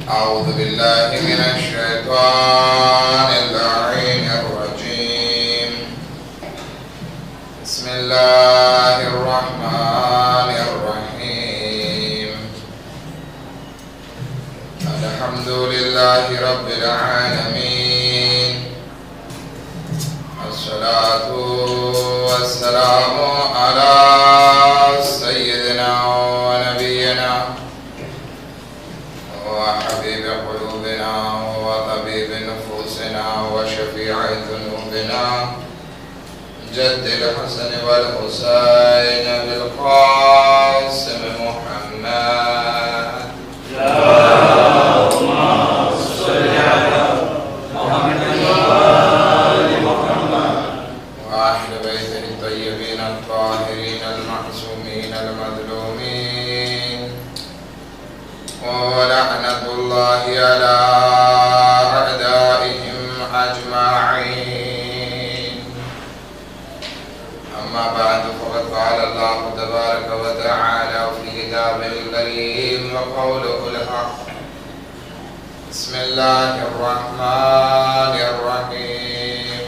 أعوذ بالله من الشيطان اللعين الرجيم. بسم الله الرحمن الرحيم. الحمد لله رب العالمين، الصلاة والسلام على سيدنا ونبينا وحبيب قلوبنا وطبيب نفوسنا وشفيع ذنوبنا جد الحسن والحسين بالقاسم محمد. اللهم صل على محمد وآل محمد وأهل بيته الطيبين الطاهرين المعصومين المظلومين، ولعنة الله على أعدائهم أجمعين. أما بعد، فقد قال الله تبارك وتعالى في كتابه الكريم وقوله الحق. بسم الله الرحمن الرحيم.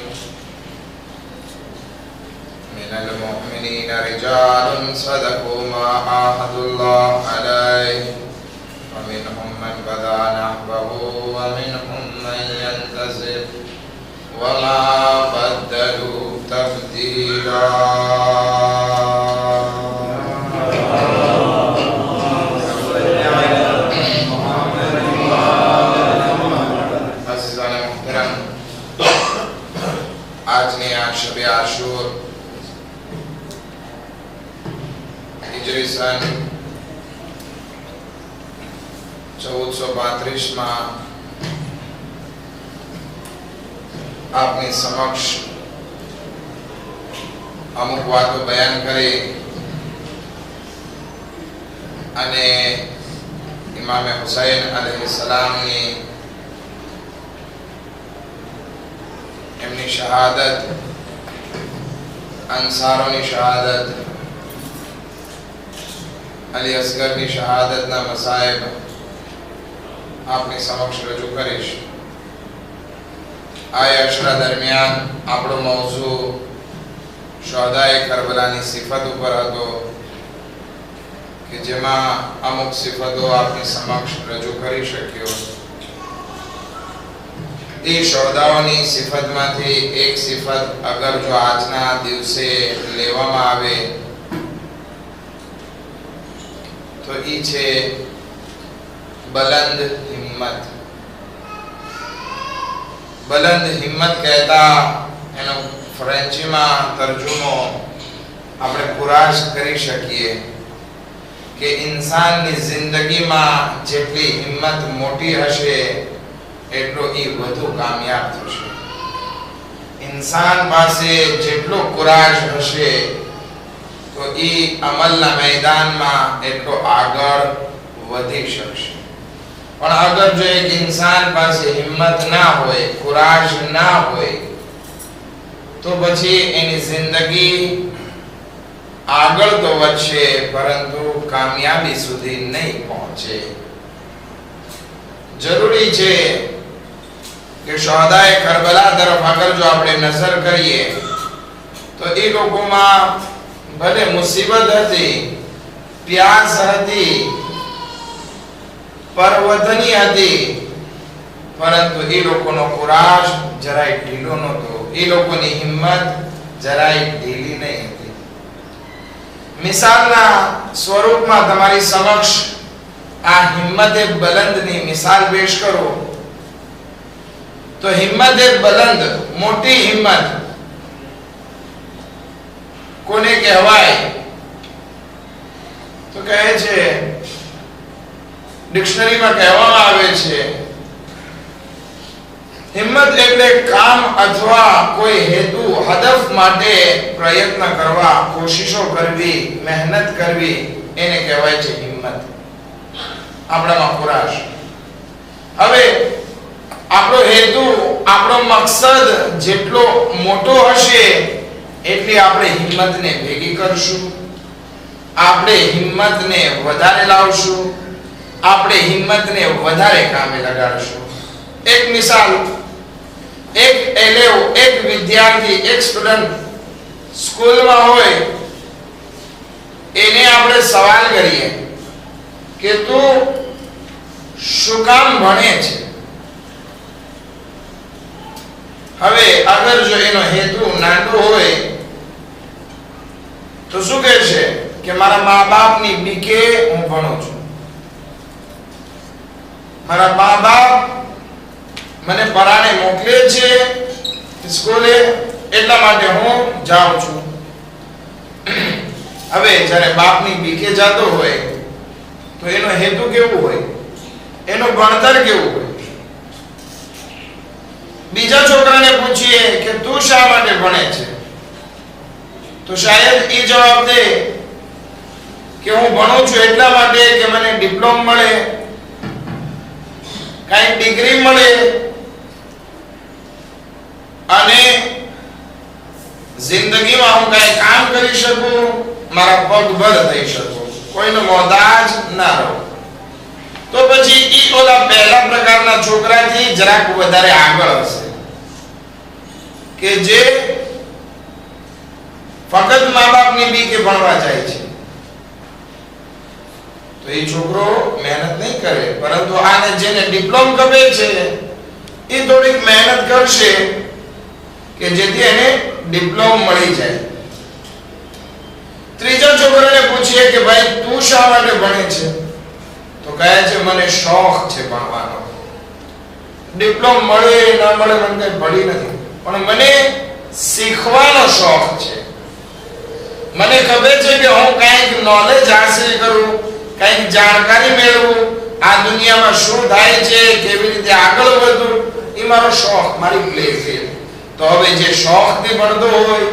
من المؤمنين رجال صدقوا ما عاهدوا الله عليه، ومنهم من بدا نحبه ومنهم من ينتظر وما بدلوا تبديلا. अज़ीज़ान मुहतरम, आज ने शब आशूर हिजरी सन 1435 માં આપની સમક્ષ અમુક વાતો બયાન કરી અને ઇમામે હુસૈન અલૈહિસ્સલામની એમની શહાદત, અંસારોની શહાદત, અલી અસગરની શહાદતના મસાયબ આપની સમક્ષ રજૂ કરીશ. આ અશરા દરમિયાન આપણો મૌઝુ શોહદાએ કરબલાની સિફત ઉપર હતો કે જેમાં અમુક સિફતો આપની સમક્ષ રજૂ કરી શક્યો. એ શોહદાઓની સિફતમાંથી એક સિફત અગર જો આજના દિવસે લેવામાં આવે તો એ છે बुलंद हिम्मत. बुलंद हिम्मत कहता एनो फ्रेंची में तर्जुमो આપણે કુરાશ કરી શકીએ કે ઇન્સાનની જિંદગીમાં જેટલી હિંમત મોટી હશે એટલો એ વધુ કામયાબ થશે. ઇન્સાન પાસે જેટલો કુરાશ હશે તો એ અમલના મેદાનમાં એટલો આગળ વધી શકશે. પણ અગર જો એક ઇન્સાન પાસે હિંમત ના હોય, કુરાશ ના હોય, તો પછી એની જિંદગી આગળ તો વધશે પરંતુ કામયાબી સુધી નહીં પહોંચે. જરૂરી છે કે શોહદાએ કરબલા તરફ અગર જો આપણે નજર કરીએ તો એ લોકોમાં ભલે મુસીબત હતી, પ્યાસ હતી, પરવધની હતી, પરંતુ એ લોકોનો કુરાશ જરાય ઢીલો નહોતો, એ લોકોની હિંમત જરાય ઢીલી નહીં હતી. મિસાલના સ્વરૂપમાં તમારી સમક્ષ આ હિંમતે બલંદની મિસાલ પેશ કરો તો હિંમતે બલંદ, મોટી હિંમત કોને કહેવાય તો કહે છે, ડિક્શનરીમાં કહેવામાં આવે છે હિંમત એટલે કામ અથવા કોઈ હેતુ, હદફ માટે પ્રયત્ન કરવા, કોશિશો કરવી, મહેનત કરવી, એને કહેવાય છે હિંમત. આપણામાં કુરાશ. હવે આપણો હેતુ, આપણો મકસદ જેટલો મોટો હશે એટલી આપણે હિંમતને ભેગી કરશું, આપણે હિંમતને વધારે લાવશું, આપણે હિંમતને વધારે કામે લગાડશું. એક મિસાલ, એક વિદ્યાર્થી, એક સ્ટુડન્ટ સ્કૂલમાં હોય, એને આપણે સવાલ કરીએ કે તું શું કામ ભણે છે? હવે અગર જો એનો હેતુ નાનો હોય તો શું કહે છે કે મારા મા બાપની બીકે હું ભણું છું, મારા મા બાપ મને પરાણે મોકલે છે સ્કૂલે એટલા માટે હું જાઉં છું. હવે જ્યારે બાપની બીકે જતો હોય તો એનો હેતુ કેવું હોય, એનું ભણતર કેવું હોય? બીજા છોકરાને પૂછીએ કે તું શા માટે ભણે છે, તો શાયદ એ જવાબ દે કે હું ભણું છું એટલા માટે કે મને ડિપ્લોમ મળે, કઈ ડિગ્રી મળે અને જિંદગીમાં હું કઈ કામ કરી શકું, મારા પગભર થઈ શકું, કોઈનો મોહતાજ ના રહું. તો પછી ઈ ઓલા પહેલા પ્રકારના છોકરાથી જરાક વધારે આગળ હશે કે જે ફક્ત મા બાપની બીકે ભણવા જાય છે. તો એ છોકરો મહેનત નહીં કરે, પરંતુ આને જેને ડિપ્લોમ ગમે છે એ થોડીક મહેનત કરશે કે જેથી એને ડિપ્લોમ મળી જાય. ત્રીજા છોકરાને પૂછીએ કે ભાઈ તું શા માટે ભણે છે, તો કહે છે મને શોખ છે ભણવાનો. ડિપ્લોમ મળે ના મળે મને કઈ પડી નથી, પણ મને શીખવાનો શોખ છે. મને ખબર છે કે હું કંઈક નોલેજ હાંસલ કરું, કંઈક જાણકારી મેળવું, આ દુનિયામાં શું થાય છે, કેવી રીતે આગળ વધું, એ મારો શોખ, મારી પ્લે ફિલ્ડ. તો હવે જે શોખથી ભણતો હોય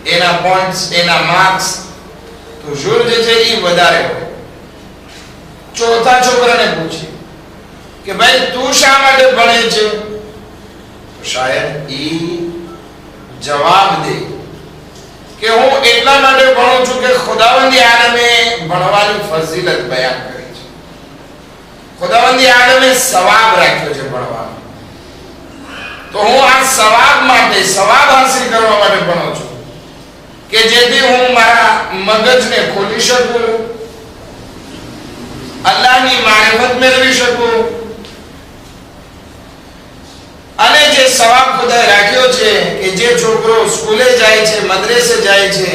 એના પોઈન્ટ્સ, એના માર્ક્સ તો જરૂર જે છે એ વધારે હોય. ચોથા છોકરાને પૂછે કે ભાઈ તું શા માટે ભણે છે, તો શાયદ ઈ જવાબ દે કે હું એટલા માટે ભણું છું કે ખુદાવંદી આલમે ભણવાની ફઝીલત બયાન કરી છે, ખુદાવંદી આલમે સવાબ રાખ્યો છે ભણવાનો, તો હું આ સવાબ માટે, સવાબ હાંસલ કરવા માટે ભણું છું કે જેથી હું મારા મગજને ખોલી શકું, અલ્લાહની મારિફત મેળવી શકું, અને જે સવાબ ખુદાએ રાખ્યો છે કે જે છોકરો સ્કૂલે જાય છે, મદ્રેસે જાય છે,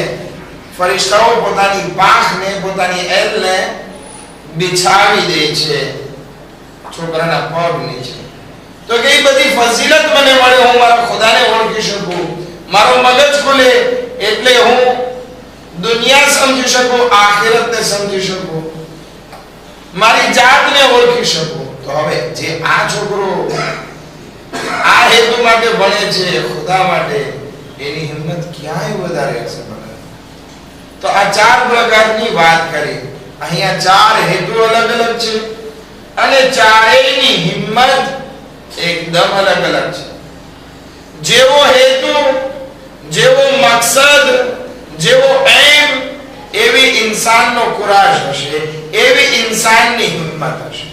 ફરિશ્તાઓ પોતાની પાંખને, પોતાની એલને બિછાવી દે છે છોકરાના પગ નીચે, તો કે એ બધી ફઝીલત મને મળે, હું મારા ખુદાને ઓળખી શકું, મારો મગજ ખુલે એટલે હું દુનિયા સમજી શકું, આખિરતને સમજી શકું, મારી જાતને ઓળખી શકું. તો હવે જે આ છોકરો આ હેતુ માટે ભણે છે, ખુદા માટે, એની હિંમત ક્યાંય વધારે હશે ભણે. તો આ ચાર પ્રકારની વાત કરી. અહીંયા ચાર હેતુ અલગ અલગ છે અને ચારેયની હિંમત એકદમ અલગ અલગ છે. જેવો હેતુ, જેવો મકસદ, જેવો એમ, એવી ઇન્સાનનો કુરાશ હશે, એવી ઇન્સાનની હિંમત હશે.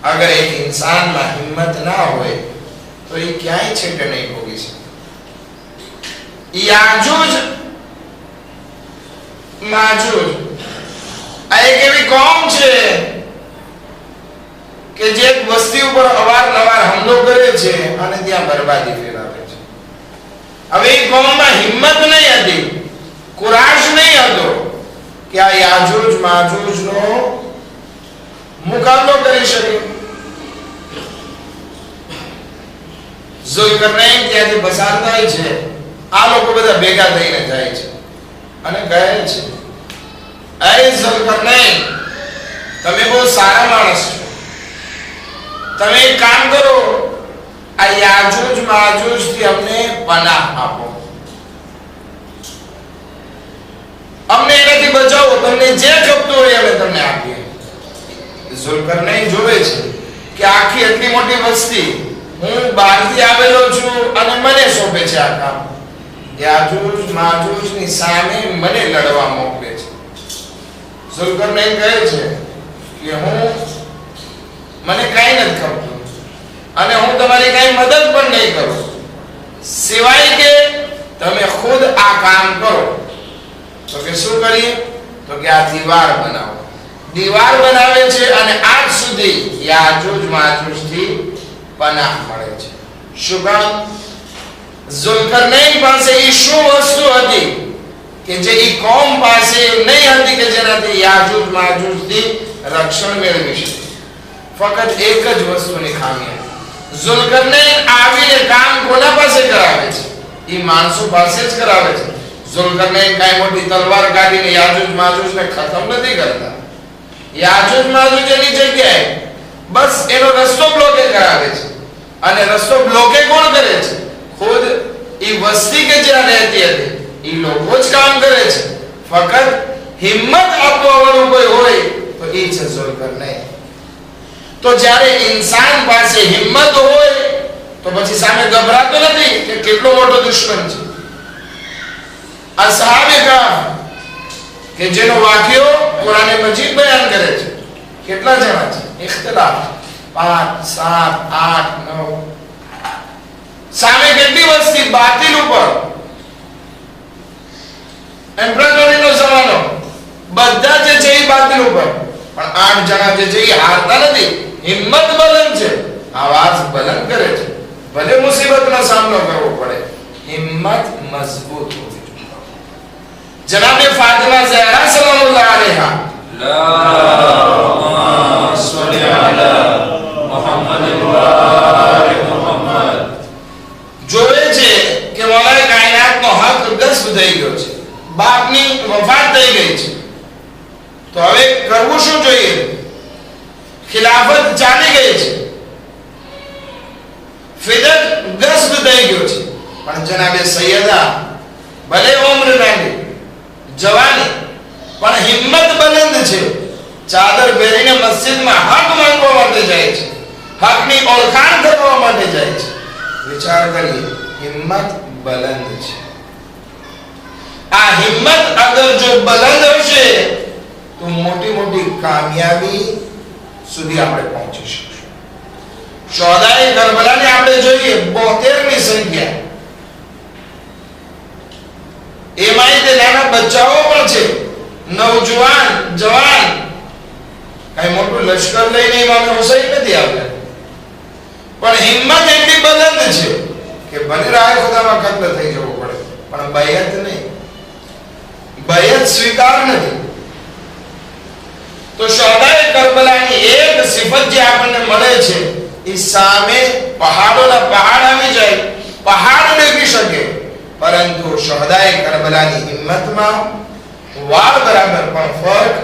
અગર એક ઇન્સાનમાં હિંમત ના હોય તો એ ક્યાંય છેટે નહીં ભોગી શકે. યાજુજ માજુજ આ એક એવી કોમ છે કે જે વસ્તી ઉપર અવારનવાર હુમલો કરે છે અને ત્યાં બરબાદી ફેલાવે છે. હવે એ કોમમાં હિંમત નહીં હતી, કુરાશ નહીં હતો કે આ યાજુજ માજુજનો મુકાબલો કરી શકે. ઝુલ્કરનૈન ત્યાંથી પસાર થાય છે, આ લોકો બધા ભેગા થઈને જાય છે અને કહે છે, અરે ઝુલ્કરનૈન, તમે બહુ સારા માણસ છો, તમે એક કામ કરો, આ યાજુજ માજુજ થી અમને પનાહ આપો, અમને એનાથી બચાવો, તમને જે ગમતું હોય અમે તમને આપીએ. ઝુલ્કરનૈન જોવે છે કે આખી એટલી મોટી વસ્તી, હું બહારથી આવેલો છું અને મને સોંપે છે આ કામ, યાજુજ માજુજની સામે મને લડવા મોકલે છે. ઝુલ્કરનૈન કહે છે કે મને કઈ નથી ખબર અને હું તમારી કઈ મદદ પણ નહીં કરું, સિવાય કે તમે ખુદ આ કામ કરો. તો કે શું કરીએ? તો કે આ દીવાર બનાવો. દીવાર બનાવે છે અને આજ સુધી યાજુજ માજુજ થી પનાહ મળે છે. શું કામ? ઝુલ્કરનૈન પાસે એ શું વસ્તુ હતી કે જે એ કોમ પાસે નહીં હતી કે જેનાથી યાજુજ માજુજ થી રક્ષણ મેળવી શકે. ફક્ત એક જ વસ્તુની ખામી હતી. ઝુલ્કરનૈન આવીને કામ કોના પાસે કરાવે છે? એ માણસો પાસે જ કરાવે છે. ઝુલ્કરનૈન કાઈ મોટી તલવાર કાઢીને યાજુજ માજુજને ખતમ નથી કરતા. યાજુજ માજુજ એની જગ્યાએ બસ એનો રસ્તો બ્લોકે કરાવે છે. અને રસ્તો બ્લોકે કોણ કરે છે? ખુદ એ વસ્તી કે જ્યાં રહેતી હતી એ લોકો જ કામ કરે છે. ફક્ત હિંમત આપવા વાળું કોઈ હોય તો એ છે ઝુલ્કરનૈન. તો જ્યારે ઇન્સાન પાસે હિંમત હોય તો પછી સામે ગભરાતો નથી કે કેટલો મોટો દુશ્મન છે. અસહાબે કહાફ કે જેનો વાક્યો કુરાને મજીદ બયાન કરે છે. કેટલા જણા છે? ઇખ્તિલાફ 5 7 8 9. સામે કેટલી વસ્તી બાતિલ ઉપર, એમ્પ્રેટરીનો જમાનો, બધા જે છે એ બાતિલ ઉપર, પણ 8 જણા જે છે એ હારતા નથી. હિંમત બલંદ છે, આવાજ બલંદ કરે છે. ભલે મુસીબતનો સામનો કરવો પડે, હિંમત મજબૂત હોવી જોઈએ. જનાબે ફાતિમા ઝહરા સલ્લલ્લાહુ અલૈહા અલ્લાહુમ્મા સલ્લી અલા મુહમ્મદ વ આલિ મુહમ્મદ જોવે છે કે મોલાએ કાયનાતનો હક ગસ્બ થઈ ગયો છે, બાપની વફાત થઈ ગઈ છે. તો હવે કરવું શું જોઈએ? ખિલાફત ચાલી ગઈ છે, ફિદત ગસ્બ થઈ ગયો છે, પણ જનાબે સૈયદા ભલે ઉમ્ર નાની જવાની પણ હિંમત બલંદ છે. ચાદર પહેરીને મસ્જિદમાં હક માંગવા માટે જાય છે, હકની ઓળખાણ કરવા માટે જાય છે. વિચાર કરીએ, હિંમત બલંદ છે. આ હિંમત અગર જો બલંદ હશે તો મોટી મોટી કામયાબી સુધી આપણે પહોંચી શકશું. શોહદાએ કરબલાને આપણે જોઈએ 72 ની સંખ્યા. એમાં તે નાના બચ્ચાઓ પણ છે, નવજવાન જવાન. કઈ મોટું લશ્કર લઈને ઇમામ હુસૈન નથી આવ્યા, પણ હિંમત એટલી બલંદ છે કે ભલે રાહ ખુદામાં કત્લ થઈ જવું પડે પણ બૈયત નહીં, બૈયત સ્વીકાર નથી. તો શોહદાએ કરબલાની એક સિફત જે આપણને મળે છે, એ સામે પહાડોના પહાડ આવી જાય, પહાડ ડગી શકે, પરંતુ શોહદાએ કરબલાની હિંમતમાં વાળ બરાબર પણ ફરક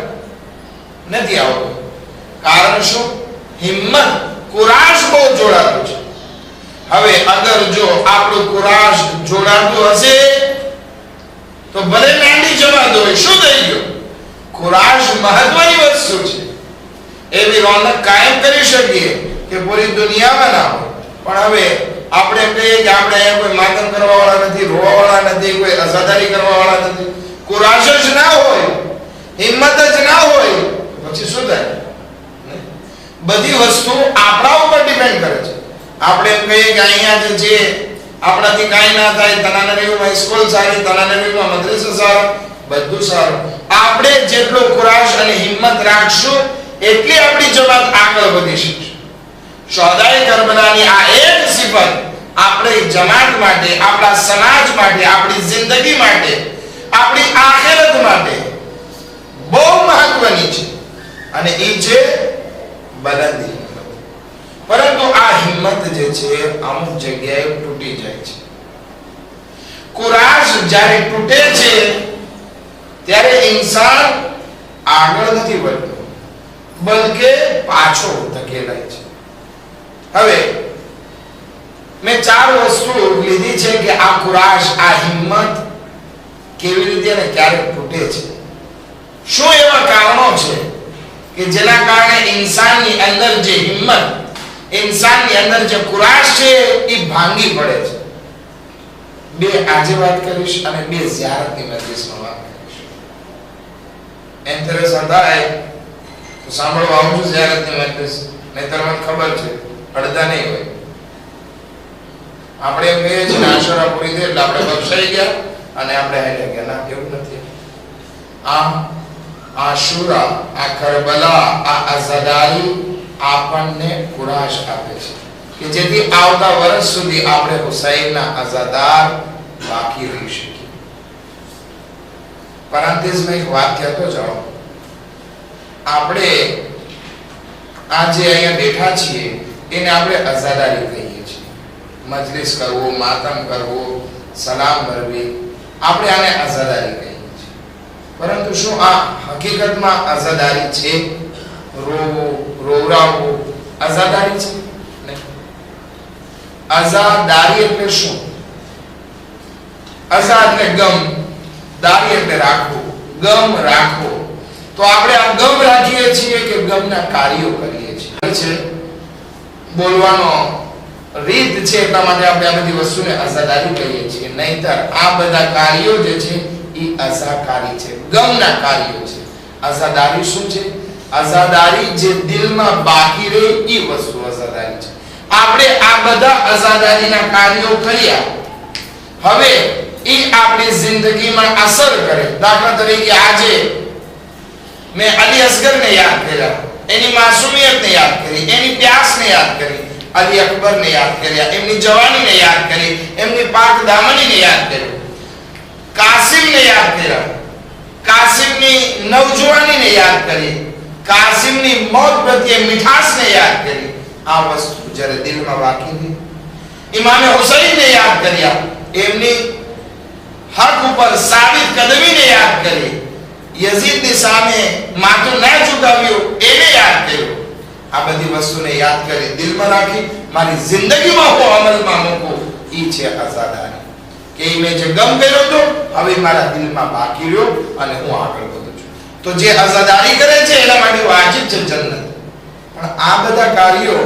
નથી આવતો. કારણ શું? હિંમત, કુરાશ બહુ જોડાતું છે. હવે અગર જો આપણું કુરાશ જોડાતું હશે તો ભલે નાની જમાત હોય, શું થઈ ગયું? કુરાશ મહત્વની વસ્તુ છે. એવી રોનક કાયમ કરી શકીએ કે પૂરી દુનિયામાં ના હોય. પણ હવે આપણે કહીએ કે આપણે અહીંયા કોઈ માતમ કરવા વાળા નથી, રોવા વાળા નથી, કોઈ અઝાદારી કરવા વાળા નથી, કુરાશ જ ના હોય, હિંમત જ ના હોય, પછી શું થાય? બધી વસ્તુ આપણા ઉપર ડિપેન્ડ કરે છે. આપણે એમ કહીએ કે અહીંયા જે છે આપણાથી કાંઈ ના થાય, તનાનરીમાં સ્કૂલ સારી, તનાનરીમાં મદ્રસા સારો, બધું સારું. આપણે જેટલો કુરાશ અને હિંમત રાખશું એટલી આપણી જમાત આગળ વધી શકશે. શોહદાએ કરબલાની આ એક સિફત આપણી જમાત માટે, આપણા સમાજ માટે, આપણી જિંદગી માટે, આપણી આખિરત માટે બહુ મહત્વની છે અને એ છે બલંદી. પરંતુ આ હિંમત જે છે અમુક જગ્યાએ તૂટી જાય છે. કુરાશ જ્યારે તૂટે છે ત્યારે ઇન્સાન આગળ નથી વધતો, બલકે પાછો ધકેલાય છે. હવે મેં 4 વસ્તુ લીધી છે કે આ કુરાશ, આ હિંમત કેવી રીતે અને ક્યારે તૂટે છે. શું એવા કારણો છે કે જેના કારણે ઇન્સાનની અંદર જે હિંમત, ઇન્સાનની અંદર જે કુરાશ છે એ ભાંગી પડે છે. 2 આજે વાત કરીશ અને 2 ઝિયારતની મજલિસમાં વાત કરીશ. ઇન્ટરેસ્ટ आता है તો સાંભળવા આવું છું ઝિયારતની મજલિસ, નહીતર મને ખબર છે અડધા નહીં હોય. આપણે એમ કહીએ છીએ આશરા પૂરી થઈ એટલે આપણે બક્ષાઈ ગયા અને આપણે હાલ્યા ગયા. ના, એવું નથી. આ આશુરા, આ કરબલા, આ અઝાદારી આપણને કુરાશ આપે છે કે જેથી આવતા વર્ષ સુધી આપણે હુસૈનના અઝાદાર બાકી રહી શકીએ. પેરેન્થેસિસમાં એક વાક્ય તો જાણો, આપણે આજે અહીંયા બેઠા છીએ એને આપણે અઝાદારી કહીએ છીએ. મજલિસ કરવો, માતમ કરવો, સલામ ભરવી, આપણે આને અઝાદારી કહીએ છીએ. પરંતુ શું આ હકીકતમાં અઝાદારી છે? રોવું, રોવરાવવું અઝાદારી છે? નહીં. અઝાદારી એટલે શું? અઝા એટલે ગમ, દારી એટલે રાખવું, ગમ રાખવો. તો આપણે આ ગમ રાખીએ છીએ કે ગમના કાર્યો કરીએ છીએ? બોલવાનો રીત છે એટલા માટે આપણે આ બધી વસ્તુને અઝાદારી કહીએ છીએ. નહીતર આ બધા કાર્યો જે છે એ અઝાકારી છે, ગમના કાર્યો છે. અઝાદારી શું છે? અઝાદારી જે દિલમાં બાકી રહે એ વસ્તુ અઝાદારી છે. આપણે આ બધા અઝાદારીના કાર્યો કર્યા, હવે એ આપણી જિંદગીમાં અસર કરે. દાખલા તરીકે આજે મેં અલી અસગરને યાદ કર્યા, એની માસુમિયતને યાદ કરી, એની પ્યાસને યાદ કરી, અલી અકબરને યાદ કર્યા, એમની જવાનીને યાદ કરી, એમની પાક દામનીને યાદ કરી, કાસિમને યાદ કર્યા, કાસિમની નવજવાનીને યાદ કરી, કાસિમની મોત પ્રત્યે મીઠાશને યાદ કરી. આ વસ્તુ જ્યારે દિલમાં બાકી રહી. ઇમામે હુસૈનને યાદ કર્યા, એમની હક ઉપર સાબિત કદમીને યાદ કરી, યઝીદની સામે માથું ના ઝુકાવ્યું એને યાદ કર્યું. આ બધી વસ્તુને યાદ કરી દિલમાં રાખી મારી જિંદગીમાં હું અમલમાં મૂકું, ઈ છે અઝાદારી. કે મેં જે ગમ કર્યો તો હવે મારા દિલમાં બાકી રહ્યો અને હું આગળ વધું છું. તો જે અઝાદારી કરે છે એના માટે વાજિબ છે જન્નત. પણ આ બધા કાર્યો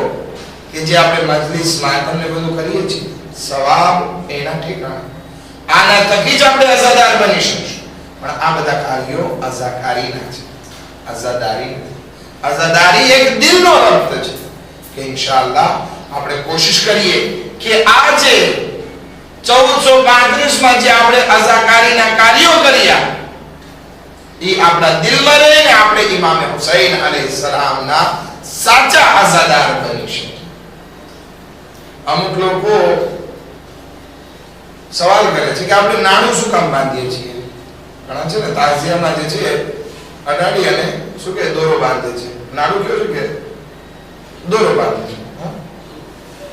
કે જે આપણે મજલિસમાં તમને બધું કરીએ છીએ, સવાબ એના ઠેકાણે. આના થકી જ આપણે અઝાદાર બની શકીશું. પણ આ બધા કાર્યો અઝાકારીના છે, અઝાદારી નથી. અઝાદારી એક દિલનો રબ્ત છે કે ઇન્શાઅલ્લાહ આપણે કોશિશ કરીએ કે આજે 1435 માં જે આપણે અઝાકારીના કાર્યો કર્યા એ આપણા દિલમાં રહે ને આપણે ઇમામે હુસૈન અલૈહિસ્સલામના સાચા અઝાદાર બની શકીએ. અમુક લોકો સવાલ કરે છે કે આપણે નાણું શું કામ બાંધીએ છીએ? ઘણા છે ને તાઝિયામાં જે છે અડાડી અને શું કે દોરો બાંધે છે. નાડું કયો છે કે દોરો બાંધે છે,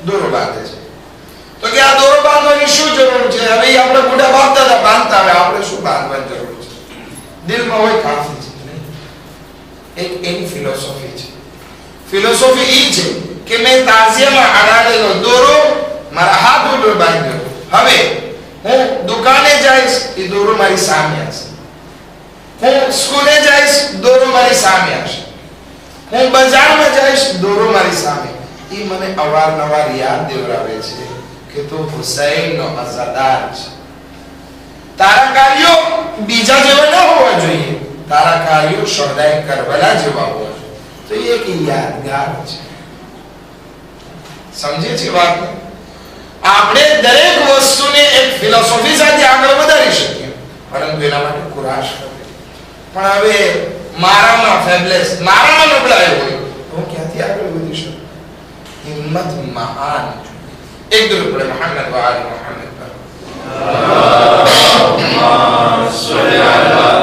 દોરો બાંધે છે. તો કે આ દોરો બાંધવાની શું જરૂર છે? હવે આપણે બુઢા બાંધતા હતા, બાંધતા હવે આપણે શું બાંધવાની જરૂર છે? દિલમાં હોય કાફી છે. એક એની ફિલોસોફી છે. ફિલોસોફી એ છે કે મેં તાઝિયામાં અડાડેલો દોરો મારા હાથ ઉપર બાંધ્યો, હવે હું દુકાને જઈશ એ દોરો મારી સામે હશે, હું સ્કૂલે જઈશ દોરો મારી સામે હશે, હું બજારમાં જઈશ દોરો મારી સામે. એ મને અવારનવાર યાદ દેવરાવે છે કે તું હુસૈનનો અઝાદાર છે. તારા કાર્યો બીજા જેવા ન હોવા જોઈએ, તારા કાર્યો શોહદાએ કરબલા જેવા હોવા જોઈએ. તો એ એક યાદગાર છે. સમજે છે વાત? આપણે દરેક વસ્તુને એક ફિલોસોફી સાથે આગળ વધારી શકીએ, પરંતુ એના માટે કુરાશ કરવી. પણ હવે મારામાં ફેબલેસ, મારામાં નબળાઈ હોય તો હું ક્યાંથી આગળ વધી શકું? હિંમત મહાન. એક દુરૂદ પડે મુહમ્મદ વ આલે મુહમ્મદ પર. અલ્લાહુમ્મા સલ્લી અલા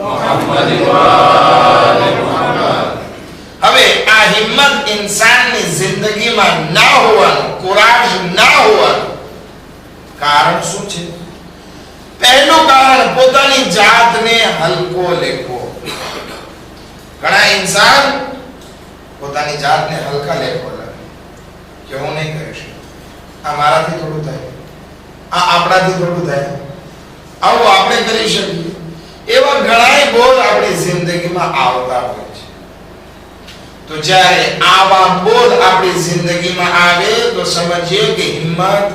મુહમ્મદ વ આલે મુહમ્મદ. હવે આ હિંમત ઇન્સાનની જિંદગીમાં ના હોવાનું, કુરાશ ના હોવાનું કારણ શું છે? પહેલું કારણ પોતાની જાતને હલકો લેખો. ઘણા ઇન્સાન પોતાની જાતને હલકા લેખો લાગે કે હું નહીં કરી શકું, આ મારાથી થોડું થાય, આ આપણાથી થોડું થાય, આવું આપણે કરી શકીએ. એવા ઘણા બોલ આપણી જિંદગીમાં આવતા હોય છે. તો જ્યારે આવા બોલ આપણી જિંદગીમાં આવે તો સમજીએ કે હિંમત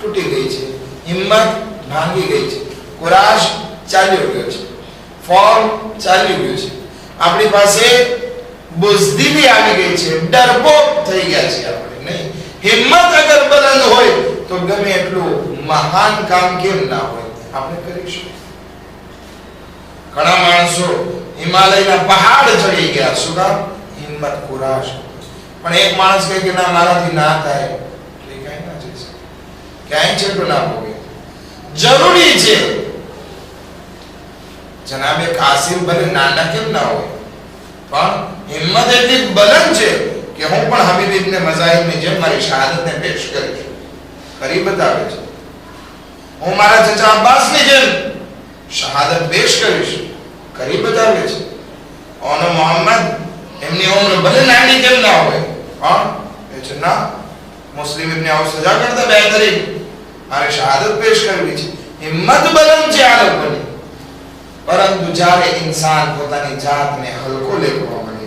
તૂટી ગઈ છે, હિંમત ભાંગી ગઈ છે, કુરાશ ચાલ્યો ગયો છે, ફોર્મ ચાલ્યું ગયું છે. આપણી પાસે બુઝદિલી આવી ગઈ છે, ડરપોક થઈ ગયા છે આપણે. નહીં, હિંમત અગર બલંદ હોય તો ગમે એટલું મહાન કામ કેમ ના હોય આપણે કરીશું. ઘણા માણસો હિમાલયના પહાડ ચડી ગયા, શું કામ? હિંમત કુરાશ. પણ એક માણસ કહે કે ના મારાથી ના થાય, તો એ ક્યાંય ના જઈ શકે, ક્યાંય છેટું ના ભોગે. જરૂરી છે જનાબે કાસિમ ભલે નાના કેમ ના હોય, પણ હિંમત એટલી બલંદ છે કે હું પણ હબીબ ઇબ્ન મઝાહિમની જેમ મારી શહાદતને પેશ કરીશ, કરી બતાવે છે. હું મારા ચચા અબ્બાસની જેમ શહાદત પેશ કરીશ, કરી બતાવે છે. ઓનો મોહમ્મદ એમની ઉંમર ભલે નાની કેમ ના હોય, પણ એ છે ના મુસ્લિમ ઇબ્ન આઉસ સજા કરતા બહેતરીન મારે શહાદત પેશ કરવી છે. હિંમત બલંદ છે આ લોકોની. પરંતુ જ્યારે ઇન્સાન પોતાની જાતને હલકો લેખવા માંડે,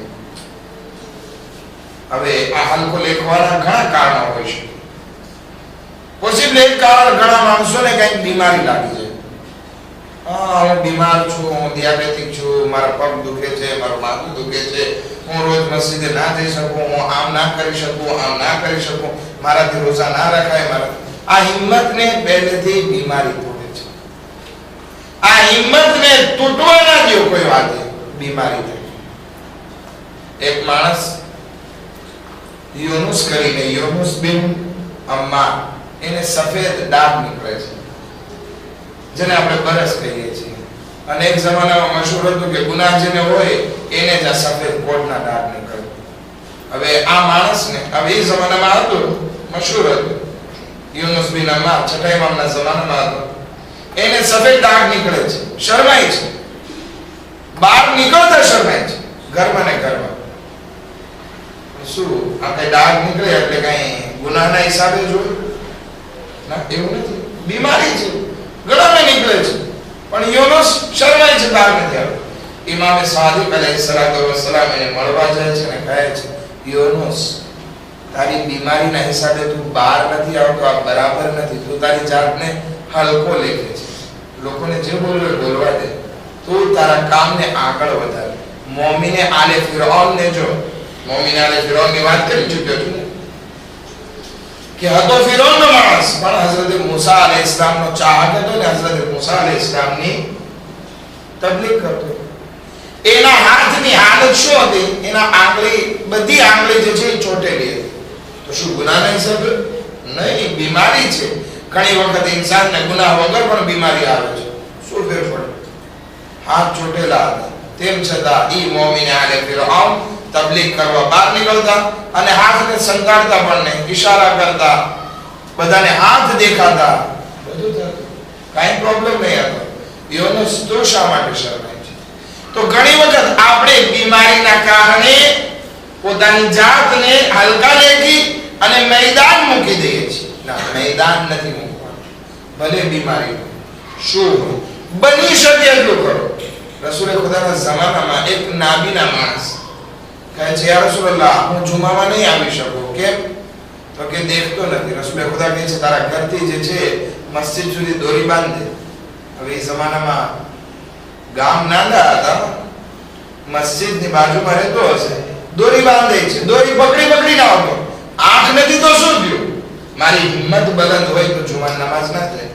હવે આ હલકો લેખવાના ઘણા કારણો હોય છે. પોસિબલ એક કારણ, ઘણા માણસોને કંઈક બીમારી લાગી જાય. હું બીમાર છું, હું ડિયાબેટિક છું, મારા પગ દુખે છે, મારું માથું દુખે છે, હું રોજ મસ્જિદે ના જઈ શકું, હું આમ ના કરી શકું, આમ ના કરી શકું, મારાથી રોજા ના રખાય. મારા આ હિંમતને પહેલેથી બીમારી તોડે છે. આ હિંમતને તૂટવા ના દો કોઈ વાતે, બીમારી થઈ. એક માણસ યુનુસ કરીને, યુનુસ બિન અમ્માર, એને સફેદ ડાઘ નીકળે છે જેને આપણે બરસ કહીએ છીએ. અને એક જમાનામાં મશહૂર હતું કે ગુનાહ જેને હોય એને જ આ સફેદ કોટના ડાઘ નીકળે. હવે આ માણસને, હવે એ જમાનામાં હતું, મશહૂર હતું, યુનુસ બિન અમ્માર છઠ્ઠા ઇમામના જમાનામાં હતો. એને સફેદ ડાઘ નીકળે છે, શરમાય છે, બહાર નીકળતા શરમાય છે, ઘરમાં ને ઘરમાં. શું આ કઈ ડાઘ નીકળે એટલે કઈ ગુનાહના હિસાબે જોયું? ના, એવું નથી, બીમારી છે, ગળામાં નીકળે છે. પણ યુનુસ શરમાય છે, બહાર નથી આવે. ઇમામે સાદિક અલૈહિસ્સલાતુ વસ્સલામ એને મળવા જાય છે અને કહે છે, યુનુસ તારી બીમારીના હિસાબે તું બહાર નથી આવતો, આ બરાબર નથી. તું તારી જાતને હલકો લેખે છે, લોકોને જે બોલવું બોલવા દે, તું તારા કામને આગળ વધારે. મોમીને આલે ફિરૌનને જો, મોમીને આલે ફિરૌનની વાત કરી ચૂક્યો છું કે હતો ફિરૌનનો માણસ, પણ હઝરત મૂસા અલૈહિસ્સલામનો ચાહક હતો ને હઝરત મૂસા અલૈહિસ્સલામની તબલીગ કરતો. એના હાથની હાલત શું હતી? એના આંગળી, બધી આંગળી જે છે એ ચોટેલી હતી. તો શું ગુનાહના હિસાબે? નહીં, બીમારી છે. ઘણી વખત ઇન્સાનને ગુનાહ વગર પણ બીમારી આવે છે. શું ફેર પડે? હાથ ચોટેલા હતા, તેમ છતાં ઈ મોમીને આલે ફિરૌન તબલીગ કરવા બહાર નીકળતા અને હાથને સંતાડતા, પણ નહીં, ઈશારા કરતા, બધાને હાથ દેખાતા, બધું થતું, કાંઈ પ્રોબ્લેમ નહીં હતો. યુનુસ તો શા માટે શરમાય છે? તો ઘણી વખત આપણે બીમારીના કારણે પોતાની જાતને હલકા લેખી અને મેદાન મૂકી દઈએ છીએ. ના, મેદાન નથી મૂકવાનું, ભલે બીમારી શું હોય, બની શકે એટલું કરો. રસૂલે ખુદાના જમાનામાં એક નાબીના માણસ કહે છે, યા રસૂલલ્લાહ, હું જુમામાં નહીં આવી શકું. કેમ? તો કે દેખતો નથી. રસૂલે ખુદા કહે છે, તારા ઘરથી જે છે મસ્જિદ સુધી દોરી બાંધે. હવે એ જમાનામાં ગામ નાના હતા, મસ્જિદની બાજુમાં રહેતો હશે, દોરી બાંધે છે, દોરી પકડી પકડી ના આવતો. આંખ નથી તો શું થયું? મારી હિંમત બલંદ હોય તો જુમાન નમાઝ ના થાય.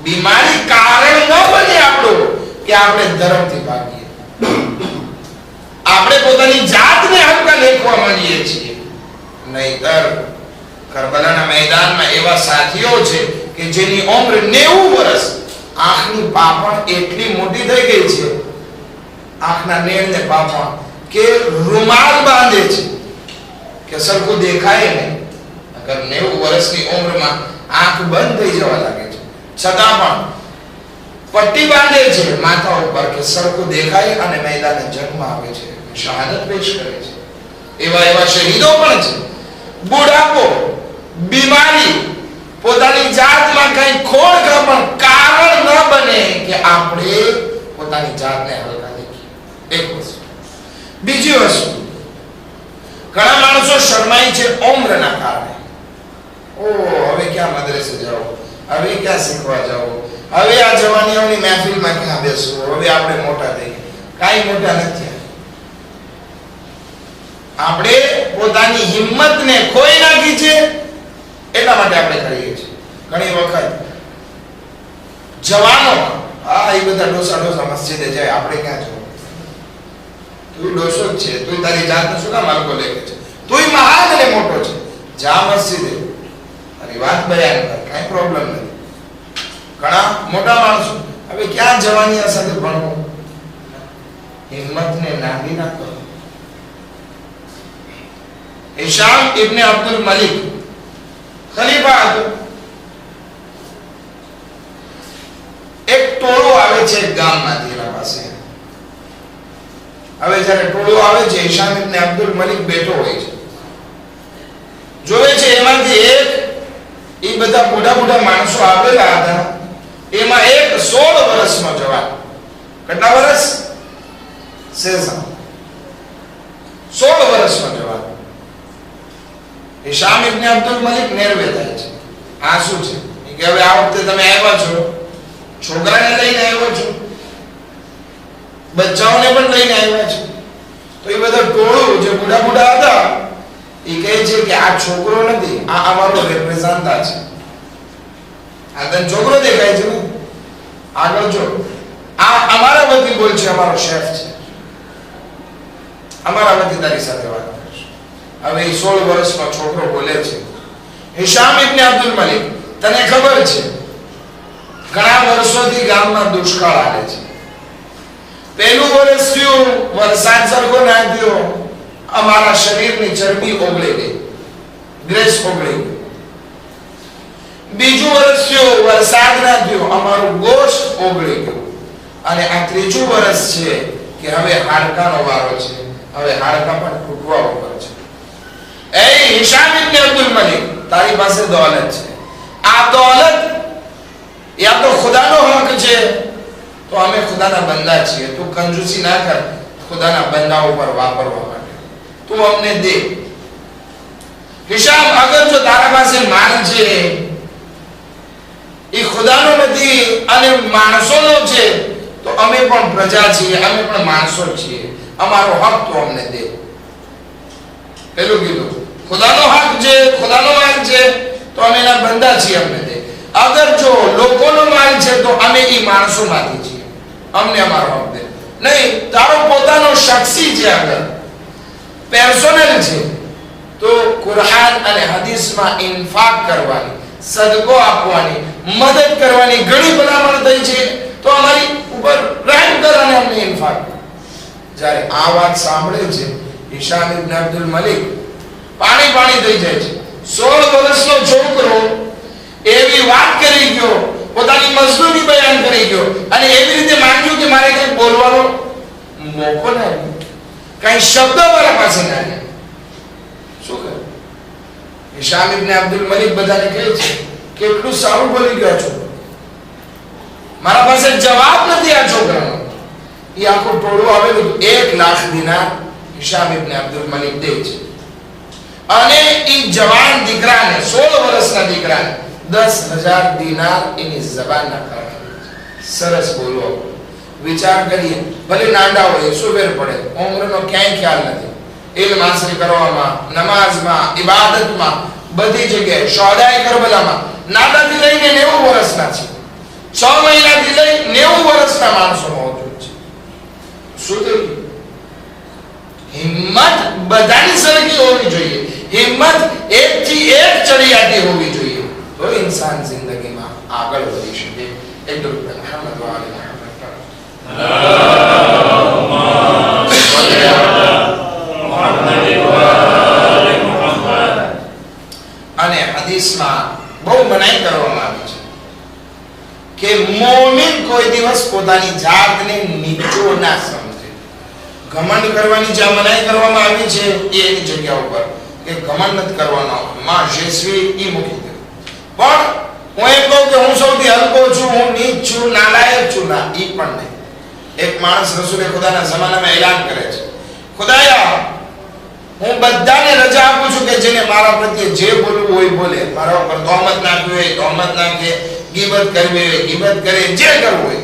બીમારી કારણ ન બને આપણું કે આપણે ધર્મથી ભાગીએ, આપણે પોતાની જાતને હલકા લેખવા માંડીએ છીએ. નહીતર કરબલાના મેદાનમાં એવા સાથીઓ છે કે જેની ઉંમર 90 વર્ષ, આંખની પાપણ એટલી મોટી થઈ ગઈ છે, આંખના નેણને પાપણ કે રૂમાલ બાંધે છે કે સરખું દેખાય નહીં. અગર 90 વર્ષની ઉંમરમાં આંખ બંધ થઈ જવા લાગે છે, છતાં પણ પટ્ટી બાંધે છે માથા ઉપર કે સરખું દેખાય અને મેદાને જન્મ આવે છે, શહાદત પેશ કરે છે. એવા શહીદો પણ છે. બુઢાપો, બીમારી, પોતાની જાતમાં કઈ ખોડ પણ કારણ ન બને કે આપણે પોતાની જાતને હલકા દેખીએ. એક વસ્તુ. બીજી વસ્તુ, ઘણા માણસો શરમાય છે ઉંમરના કારણે. હવે ક્યાં મદ્રસે જાઓ, હવે ક્યાં શીખવા જાઓ, હવે આ જવાનીઓની મહેફિલમાં ક્યાં બેસવું, હવે આપણે મોટા થઈ ગયા. કાઈ મોટા નથી. આપણે પોતાની હિંમતને ખોઈ નાખી છે એટલા માટે આપણે કરીએ છીએ. ઘણી વખત જવાનો એ બધા ડોસા મસ્જિદે જાય, આપણે ક્યાં જવું? તું ડોસો જ છે, તું તારી જાતને શું કામ માર્ગો લે છે? તું મહાન અને મોટો છે, જા મસ્જિદે તારી વાત બયાન કર, કાઈ પ્રોબ્લેમ નથી. ઘણા મોટા માણસો હવે ક્યાં જવાની આ સાથે ભણવું? હિંમતને નાંગી ના કરો. હિશામ ઇબ્ન અબ્દુલ મલિક ખલીફા હતો. એક ટોળો આવે છે ગામમાંથી એના પાસે. હવે જ્યારે ટોળો આવે છે, હિશામ ઇબ્ન અબ્દુલ મલિક બેઠો હોય છે, જોવે છે એમાંથી એક એ બધા મોટા માણસો આવેલા હતા, એમાં એક 16 વર્ષનો જવાન. કેટલા વર્ષ? 16 વર્ષનો જવાન. હિશામ ઇબ્ન અબ્દુલ મલિક નેરવે થાય છે. આ શું છે કે હવે આ વખતે તમે આવ્યા છો, છોકરાને લઈને આવ્યા છો, બચ્ચાઓને પણ લઈને આવ્યા છો. તો એ બધા ટોળું જે બુઢા હતા એ કહે છે કે આ છોકરો નથી, આ અમારો રિપ્રેઝન્ટા છે. આ તને છોકરો દેખાય છે ને? આગળ જો, આ અમારા વતી બોલ છે, અમારો શેફ છે, અમારા વતી તારી સાથે વાત કરશે. હવે એ 16 વર્ષનો છોકરો બોલે છે, હિશામ ઇબ્ન અબ્દુલ મલિક, તને ખબર છે ઘણા વર્ષોથી ગામમાં દુષ્કાળ આવે છે. પહેલું વર્ષ થયું, વરસાદ સરખો ના થયો, અમારા શરીરની ચરબી ઓગળી ગઈ, ગ્રેસ ઓગળી ગઈ. બીજું વર્ષ થયું, વરસાદ ના થયો, અમારું ગોશ્ત ઓગળી ગયું. અને આ ત્રીજું વર્ષ છે કે હવે હાડકાનો વારો છે, હવે હાડકા પણ તૂટવા ઉપર છે. એ હિશામ ઇબ્ન અબ્દુલ મલિક, તારી પાસે દોલત છે, આ દોલત યા તો ખુદાનો હક છે, તો અમે ખુદાના બંદા છીએ, તું કંજૂસી ના કર ખુદાના બંદાઓ પર વાપરવા માટે, તું અમને દે. હિશામ, અગર જો તારા પાસે માલ છે એ ખુદાનો નથી અને માણસોનો છે, તો અમે પણ પ્રજા છીએ, અમે પણ માણસો છીએ, અમારો હક તો અમને દે. પેલું કીધું ખુદાનો હક છે, ખુદાનો માલ છે, તો અમે એના બંદા છીએ, અમને દે. અગર જો લોકોનો માલ છે તો અમે એ માણસોમાંથી છીએ, અમને અમારો હક દે. નહીં, તારો પોતાનો શખ્સી છે, અગર પર્સનલ છે, તો કુરાન અને હદીસમાં ઇન્ફાક કરવાની, સદકો આપવાની, મદદ કરવાની ઘણી ભલામણ થઈ છે, તો અમારી ઉપર રહેમ કર અને અમને ઇન્ફાક કર. જ્યારે આ વાત સાંભળે છે હિશામ ઇબ્ન અબ્દુલ મલિક પાણી થઈ જાય છે. 16 વર્ષનો છોકરો એવી વાત કરી ગયો, પોતાની મજબૂરી બયાન કરી ગયો અને એવી રીતે માંગ્યું કે મારે કંઈ બોલવાનો મોકો ના આવ્યો, કંઈ શબ્દ મારા પાસે ના આવ્યા. શું કરે હિશામ ઇબ્ન અબ્દુલ મલિક? બધાને કહે છે કેટલું સારું બોલી ગયો છો, મારા પાસે જવાબ નથી આ છોકરાનો. એ આખું ટોળું આવેલું 1 લાખ દિનાર હિશામ ઇબ્ન અબ્દુલ મલિક દે છે અને એ જવાન દીકરાને, 16 વર્ષના દીકરાને 10,000 દિનાર એની જબાનના કારણે સરસ બોલવો. વિચાર કરીએ, ભલે નાંડા હોય, શું ફેર પડે? ઉંમરનો ક્યાંય ખ્યાલ નથી. ઇલ્મ હાસિલ કરવામાં, નમાઝમાં, ઇબાદતમાં, બધી જગ્યાએ. શોહદાએ કરબલામાં નાનાથી લઈને 90 વર્ષના છે, 6 મહિનાથી લઈ 90 વર્ષના માણસો મોજૂદ છે. શું થયું? હિંમત બધાની સરખી હોવી જોઈએ, હિંમત એકથી એક ચડિયાતી હોવી જોઈએ, તો ઇન્સાન જિંદગીમાં આગળ વધી શકે. એટલું મુહમ્મદ વાલે મુહમ્મદ. અને હદીસમાં બહુ મનાઈ કરવામાં આવી છે કે મોમિન કોઈ દિવસ પોતાની જાતને નીચો ના સમજે. ઘમંડ કરવાની જે મનાઈ કરવામાં આવી છે એ એની જગ્યા ઉપર કે ઘમંડ નથી કરવાનો, માં જેસવી ઈ મૂકી દે. પણ હું એમ કહું કે હું સૌથી હલકો છું, હું નીચ છું, નાલાયક છું, ના, ઈ પણ નહીં. એક માણસ રસૂલે ખુદાના જમાનામાં એલાન કરે છે, ખુદાયા હું બધાને રજા આપું છું કે જેને મારા પ્રત્યે જે બોલવું હોય બોલે, મારા ઉપર તોહમત નાખવી હોય તોહમત નાખે, ગીબત કરવી હોય ગીબત કરે, જે કરવું હોય.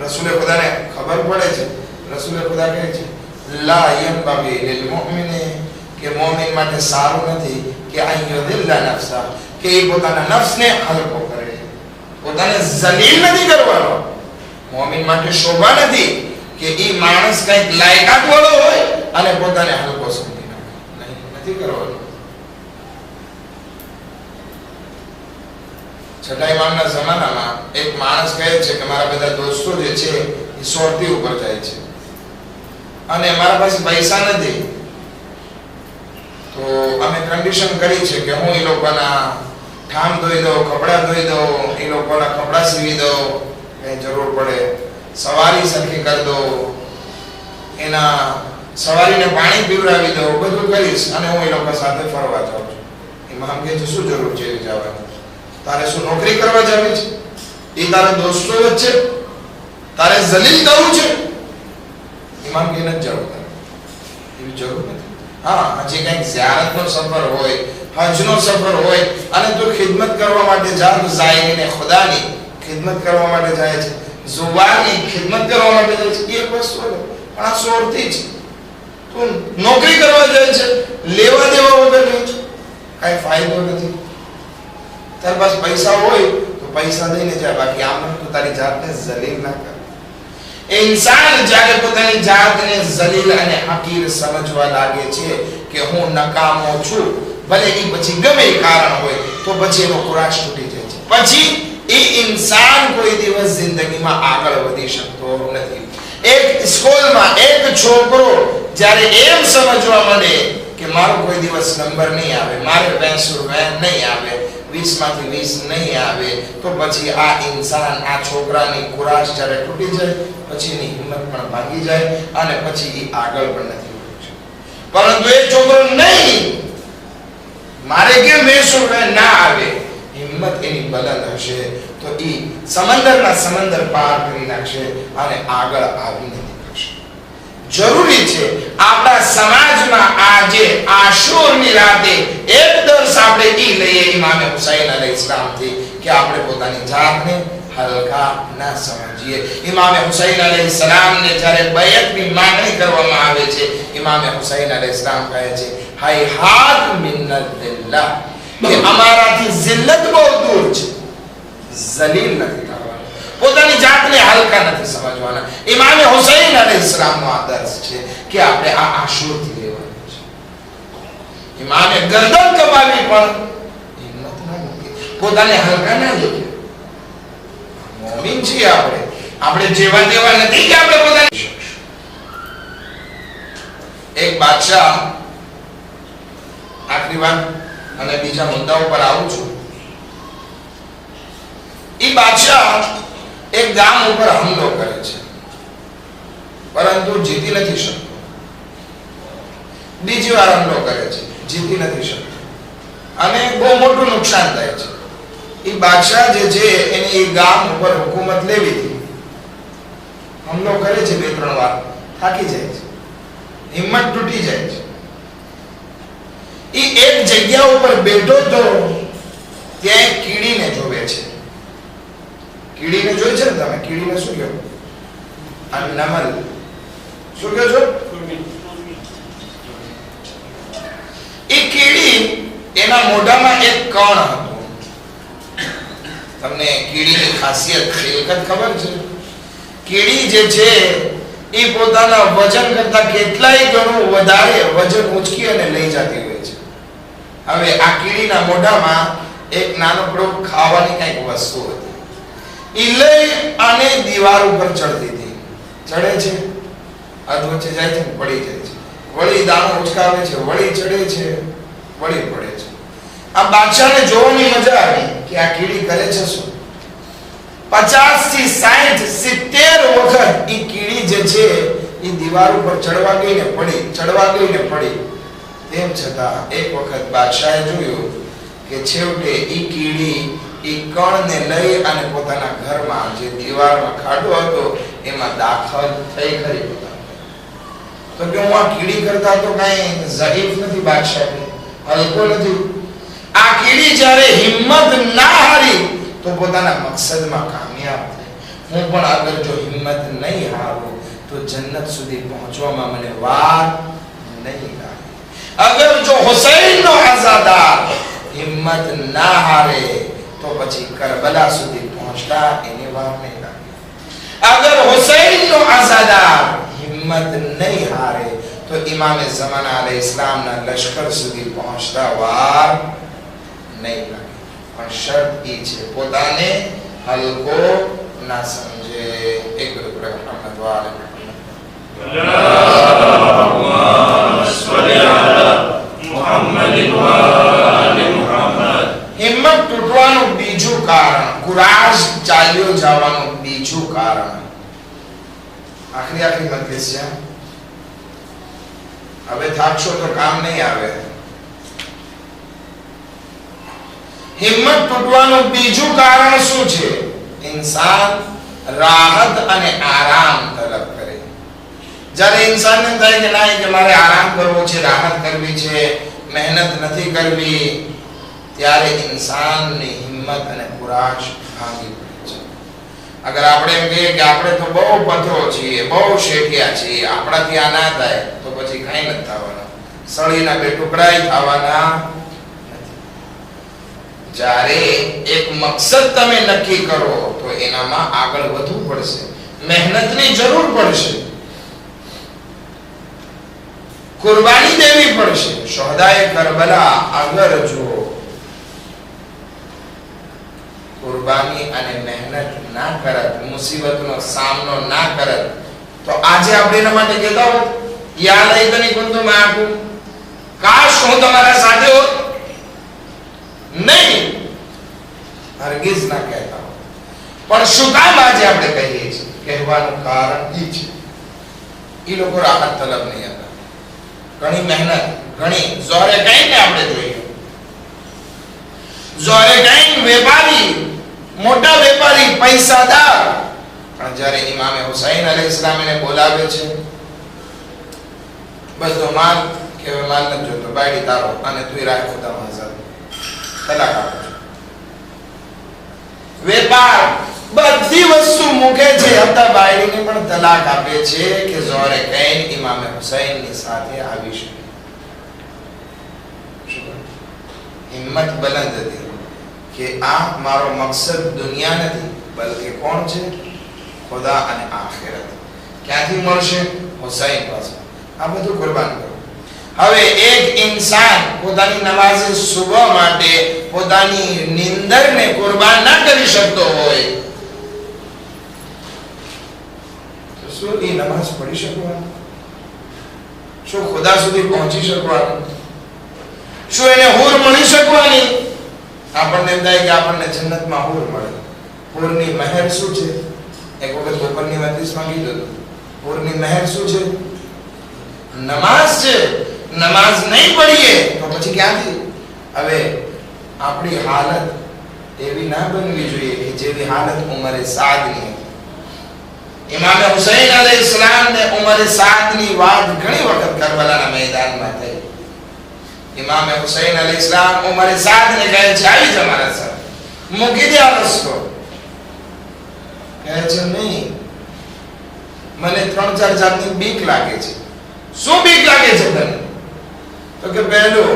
રસૂલે ખુદાને ખબર પડે છે રસૂલ ખુદા કહે છે લા યનબગી લિલ મુમિને કે મોમિન માટે સારું નથી કે અયદિલ્લા નફસા કે એ પોતાના નફ્સને હલકો કરે, પોતાને જલીલ નથી કરવાનો. મોમિન માટે શોભા નથી કે એ માણસ કંઈક લાયકાત વાળો હોય અને પોતાને હલકો સમજી નાખે, નથી કરવાનો. છઠ્ઠા ઇમામના જમાનામાં એક માણસ કહે છે કે મારા બધા દોસ્તો જે છે એ સોરતી ઉપર જાય છે અને મારા પાસે પૈસા નથી, તો અમે કન્ડિશન કરી છે કે હું એ લોકોના ઠામ ધોઈ દઉં, કપડાં ધોઈ દઉં, એ લોકોના કપડાં સીવી દઉં, કઈ જરૂર પડે સવારી સરખી કરી દઉં, એના સવારીને પાણી પીવડાવી દઉં, બધું કરીશ અને હું એ લોકો સાથે ફરવા જાઉં છું. ઇમામ કહે છે શું જરૂર છે જવાની? તારે શું નોકરી કરવા જવી છે? એ તારા દોસ્તો વચ્ચે તારે જલીલ કરવું છે? ઇમામ કે નથી જવું, એવી જરૂર નથી. હા, હજી કંઈક ઝિયારતનો સફર હોય, હજનો સફર હોય અને તું ખિદમત કરવા માટે જા, તો ઝાયરીને ખુદાની ખિદમત કરવા માટે જાય છે, ઝુબારની ખિદમત કરવા માટે જાય છે, એક વસ્તુ છે. પણ આ સોરતી છે, તું નોકરી કરવા જાય છે, લેવા દેવા વગર કઈ ફાયદો નથી. તારી પાસે પૈસા હોય તો પૈસા દઈને જા, બાકી આમ તો તારી જાતને જલીલ ના કર. એ ઇન્સાન જ્યારે પોતાની જાતને જલીલ અને હકીર સમજવા લાગે છે કે હું નકામો છું, ભલે એ પછી ગમે એ કારણ હોય, તો પછી એનો ખુરાશ તૂટી જાય છે. પછી એ ઇન્સાન કોઈ દિવસ જિંદગીમાં આગળ વધી શકતો નથી. એક સ્કૂલમાં એક છોકરો જ્યારે એમ સમજવા માંડે કે મારો કોઈ દિવસ નંબર નહીં આવે, મારે 20 નહીં આવે, 20 માંથી 20 નહીં આવે, તો પછી આ ઇન્સાન, આ છોકરાની ખુરાશ જ્યારે તૂટી જાય, પછી એની હિંમત પણ ભાંગી જાય અને પછી એ આગળ પણ નથી વધી શકતો. પરંતુ એ છોકરો નહીં, મારે કેમ 20 ના આવે, હિંમત એની બલંદ હશે તો એ સમંદર પાર કરી નાખશે અને આગળ આવીને નીકળશે. જરૂરી છે આપણા સમાજમાં આજે આશુરની રાતે એક દર્શ આપણે ઈ લઈએ ઇમામ હુસૈન અલૈહિસ્સલામ થી કે આપણે પોતાની જાતને હલકા ના સમજીએ. ઇમામ હુસૈન અલૈહિસ્સલામ ને જ્યારે બયતની માંગણી કરવામાં આવે છે, ઇમામ હુસૈન અલૈહિસ્સલામ કહે છે hayhat મિન્નતિલ્લાહ કે અમારાથી જિલ્લત બહુ દૂર છે, જલીલ નથી કરવાના, પોતાની જાતને હલકા નથી સમજવાના. ઇમામ હુસૈન અલૈહિસ્સલામનો આદર્શ છે કે આપણે આ આશુરથી લેવાનું છે. ઇમામે ગરદન કપાવી પણ હિંમત ના મૂકી, પોતાને હલકા ના લેવું. મોમિન છીએ આપણે જેવા તેવા નથી કે આપણે પોતાની. એક બાદશાહ, આખરી વાત અને બીજા મુદ્દા ઉપર આવું છું. એ બાદશાહ એક ગામ ઉપર હુમલો કરે છે, પરંતુ જીતી નથી શકતો. બીજી વાર હુમલો કરે છે, જીતી નથી શકતો અને બહુ મોટું નુકસાન થાય છે. એ બાદશાહ જે છે એને એ ગામ ઉપર હુકુમત લેવી હતી, હુમલો કરે છે 2-3 વાર, થાકી જાય છે, હિંમત તૂટી જાય છે. એ એક જગ્યા ઉપર બેઠો તો ત્યાં કીડીને જોવે છે. કીડીને જોઈ છે ને તમે? કીડીને શું કહો? નમલ. શું કહો છો? એ કીડી, એના મોઢામાં એક કણ હતું. તમને કીડીની ખાસિયત ખિલકત ખબર છે? કીડી જે છે એ પોતાના વજન કરતા કેટલાય ગણું વધારે વજન ઉંચકી અને લઈ જતી હોય છે. હવે આ કીડીના મોઢામાં એક નાનકડો ખાવાની કંઈક વસ્તુ હતી. ઈ લઈ અને દીવાર ઉપર ચડતી હતી. ચડે છે, હાથ વચ્ચે જાય છે, પડી જાય છે, વળી દાણો ઉચકાવે છે, વળી ચડે છે, વળી પડે છે. આ બાદશાહને જોવાની મજા આવી કે આ કીડી કરે છે શું. 50 થી 60 70 વખત ઈ કીડી જે છે ઈ દીવાર ઉપર ચડવા ગઈ ને પડી, ચડવા ગઈ ને પડી. તેમ છતાં એક વખત બાદશાહે જોયું કે છેવટે ઈ કીડી ઈ કણને લઈ અને પોતાના ઘરમાં જે દીવારમાં ખાડો હતો એમાં દાખલ થઈ ખરી. તો કે હું આ કીડી કરતા તો કઈ ઝહીફ નથી બાદશાહ, હલકો નથી. આ કીડી જ્યારે હિંમત ના હારી તો પોતાના મકસદમાં કામયાબ થઈ. હું પણ અગર જો હિંમત નહીં હારું, तो जन्नत સુધી પહોંચવામાં મને વાર નહીં લાગે. અગર જો હુસૈન નો આઝાદાર હિંમત ના હારે તો પછી કરબલા સુધી પહોંચતા એને વાર નહીં લાગે. અગર હુસૈન નો આઝાદાર હિંમત નહીં હારે તો ઇમામ ઝમાના અલૈહિસ્સલામ ના લશ્કર સુધી પહોંચતા વાર નહીં લાગે. પણ શરત એ છે પોતાને હલકો ના સમજે. એક રૂપરે મુહમ્મદ વાલે હિંમત તૂટવાનું બીજું કારણ, કુરાશ ચાલ્યો જવાનું બીજું કારણ. આખરી મજલિસ છે, હવે થાકશો તો કામ નહીં આવે. હિંમત તૂટવાનું બીજું કારણ શું છે? ઇન્સાન રાહત અને આરામ તલબ કરે. જ્યારે ઇન્સાનને થાય કે ના કે મારે આરામ કરવો છે, રાહત કરવી છે, મહેનત નથી કરવી, ત્યારે ઇન્સાનની હિંમત અને કુરાશ ભાંગી પડે છે. અગર આપણે એમ કહીએ કે આપણે તો બહુ પથરો છીએ, બહુ શેઠિયા છીએ, આપણાથી આ ના થાય, તો પછી કઈ નથી થવાનું. સળીના બે ટુકડા થવાના. જ્યારે એક મકસદ તમે નક્કી કરો તો એનામાં આગળ વધવું પડશે, મહેનતની જરૂર પડશે, કુરબાની દેવી પડશે. શોહદાએ કરબલા અગર જો કુરબાની અને મહેનત ના કરત, મુસીબતનો સામનો ના કરત, તો આજે આપણે એના માટે કહેતા હોત યા લૈતની કુંતુ માઅકુમ, કાશ હું તમારા સાથે હોત. નહીં, હરગીઝ ના કહેતા. પણ શું કામ આજે આપણે કહીએ છીએ? કહેવાનું કારણ એ છે એ લોકો રાહત તલબ નહીં હતા. ઘણી મહેનત, ઘણી જોરે કઈ ને આપણે જોઈએ. જોરે કઈ વેપારી, મોટા વેપારી, પૈસાદાર, પણ જ્યારે ઇમામે હુસૈન અલૈહિસ્સલામ એને બોલાવે છે, બધો માલ કે માલ નથી જોતો, બાયડી તારો અને તું રાહ ખુદા હાજર, તલાક આપો છો. વેપાર બધી વસ્તુ મૂકે છે, હતા બાયડીને પણ તલાક આપે છે કે જોરે કઈ ઇમામે હુસૈનની સાથે આવી શકે. હિંમત બલંદ હતી કે આ મારો મકસદ દુનિયા નથી, બલકે કોણ છે? ખુદા અને આખિરત. ક્યાંથી મળશે? હુસૈન પાસે. આ બધું કુરબાન કરો. હવે એક ઇન્સાન પોતાની નમાઝે સુબહ માટે પોતાની નિંદરને કુરબાન ના કરી શકતો હોય તો શું એ નમાઝ પઢી શકવાનો? શું ખુદા સુધી પહોંચી શકવાનું? શું એને હૂર મળી શકવાની? આપણને એમ થાય કે આપણને જન્નતમાં હૂર મળે. હૂરની મહેર શું છે? એક વખત ગોપનની મજલિસમાં કીધું હતું, હૂરની મહેર શું છે? નમાઝ છે. નમાઝ નહીં પઢીએ તો પછી ક્યાંથી? હવે આપણી હાલત એવી ના બનવી જોઈએ કે જેવી હાલત ઉમરે સાદની. ઇમામ હુસૈન અલૈહિસ્સલામ ને ઉમરે સાદની વાત ઘણી વખત કરબલાના મેદાનમાં થઈ. ઇમામ હુસૈન અલૈહિસ્સલામ ઉમરે સાદને કહે છે આવી જ અમારા સાથે, મૂકી દે આ રસ્તો. કહે છે નહીં, મને 3-4 જાતની બીક લાગે છે. શું બીક લાગે છે તને? તો કે પહેલું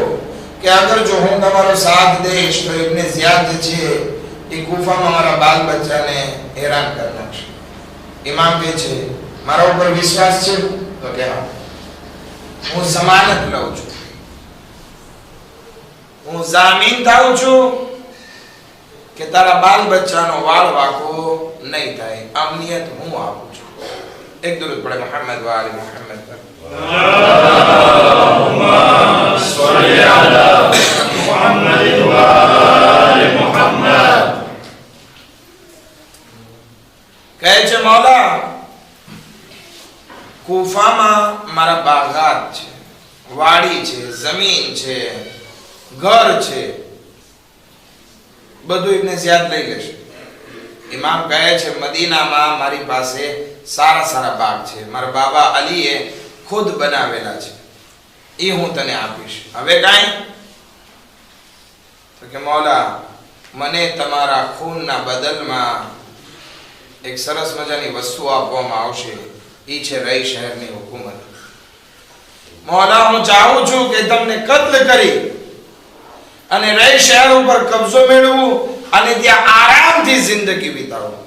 કે અગર જો હું તમારો સાથ દઈશ તો ઇબ્ને ઝિયાદ છે એ કૂફામાં મારા બાલ બચ્ચાને હેરાન કરી નાખશે. ઇમામ કહે છે મારા ઉપર વિશ્વાસ છે? તો કે હા. હું ઝમાનત લઉં છું, હું જામીન થાઉં છું કે તારા બાલ બચ્ચાનો વાળ વાકો નહીં થાય. અમનિયત હું આપું છું. એક દરૂદ પડે મુહમ્મદ વાલે મુહમ્મદ પર. Allahumma salli ala Muhammad wa ali Muhammad. કહે છે મૌલા, કૂફામાં મારા બાગાત છે, વાડી છે, જમીન છે, ઘર છે, બધું ઇબ્ને ઝિયાદ લઈ લેશે. ઇમામ કહે છે મદીનામાં મારી પાસે સારા સારા બાગ છે, મારા બાબા અલીએ ખુદ બનાવેલા છે, એ હું તને આપીશ. હવે કાંઈ? તો કે મૌલા, મને તમારા ખૂનના બદલમાં એક સરસ મજાની વસ્તુ આપવામાં આવશે, એ ઈ છે રઈ શહેરની હુકુમત. મૌલા, હું ચાહું છું કે તમને કત્લ કરી અને રઈ શહેર ઉપર કબજો મેળવું અને ત્યાં આરામથી જિંદગી વિતાવું.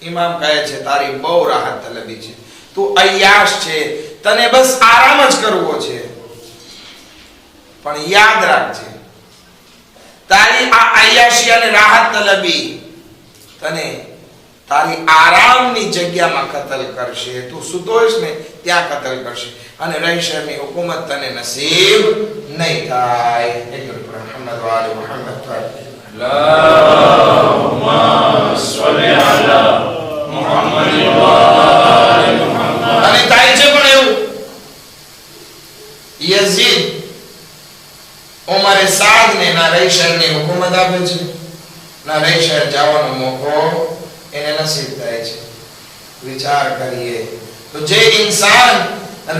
ઇમામ કહે છે તારી બહુ રાહત તલબી છે, તું અય્યાશ છે, તને બસ આરામ જ કરવો છે. પણ યાદ રાખજે, તારી આ અય્યાશી અને રાહત તલબી તને તારી આરામની જગ્યામાં કતલ કરશે. તું સૂતો હોઈશ ને ત્યાં કતલ કરશે અને રઈ શહેરની હુકુમત તને નસીબ નહીં થાય. મુહમ્મદ વાલે મુહમ્મદ અલ્લાહુમ્મા સલ્લી અલા મુહમ્મદ વાલે મુહમ્મદ. અને થાય છે પણ એવું, યઝીદ ઉમરે સાદ ને ના રઈ શહેરની હુકુમત આપે છે, ના રઈ શહેર જવાનો મોકો એને નસીબ થાય છે. વિચાર કરીએ તો જે ઇન્સાન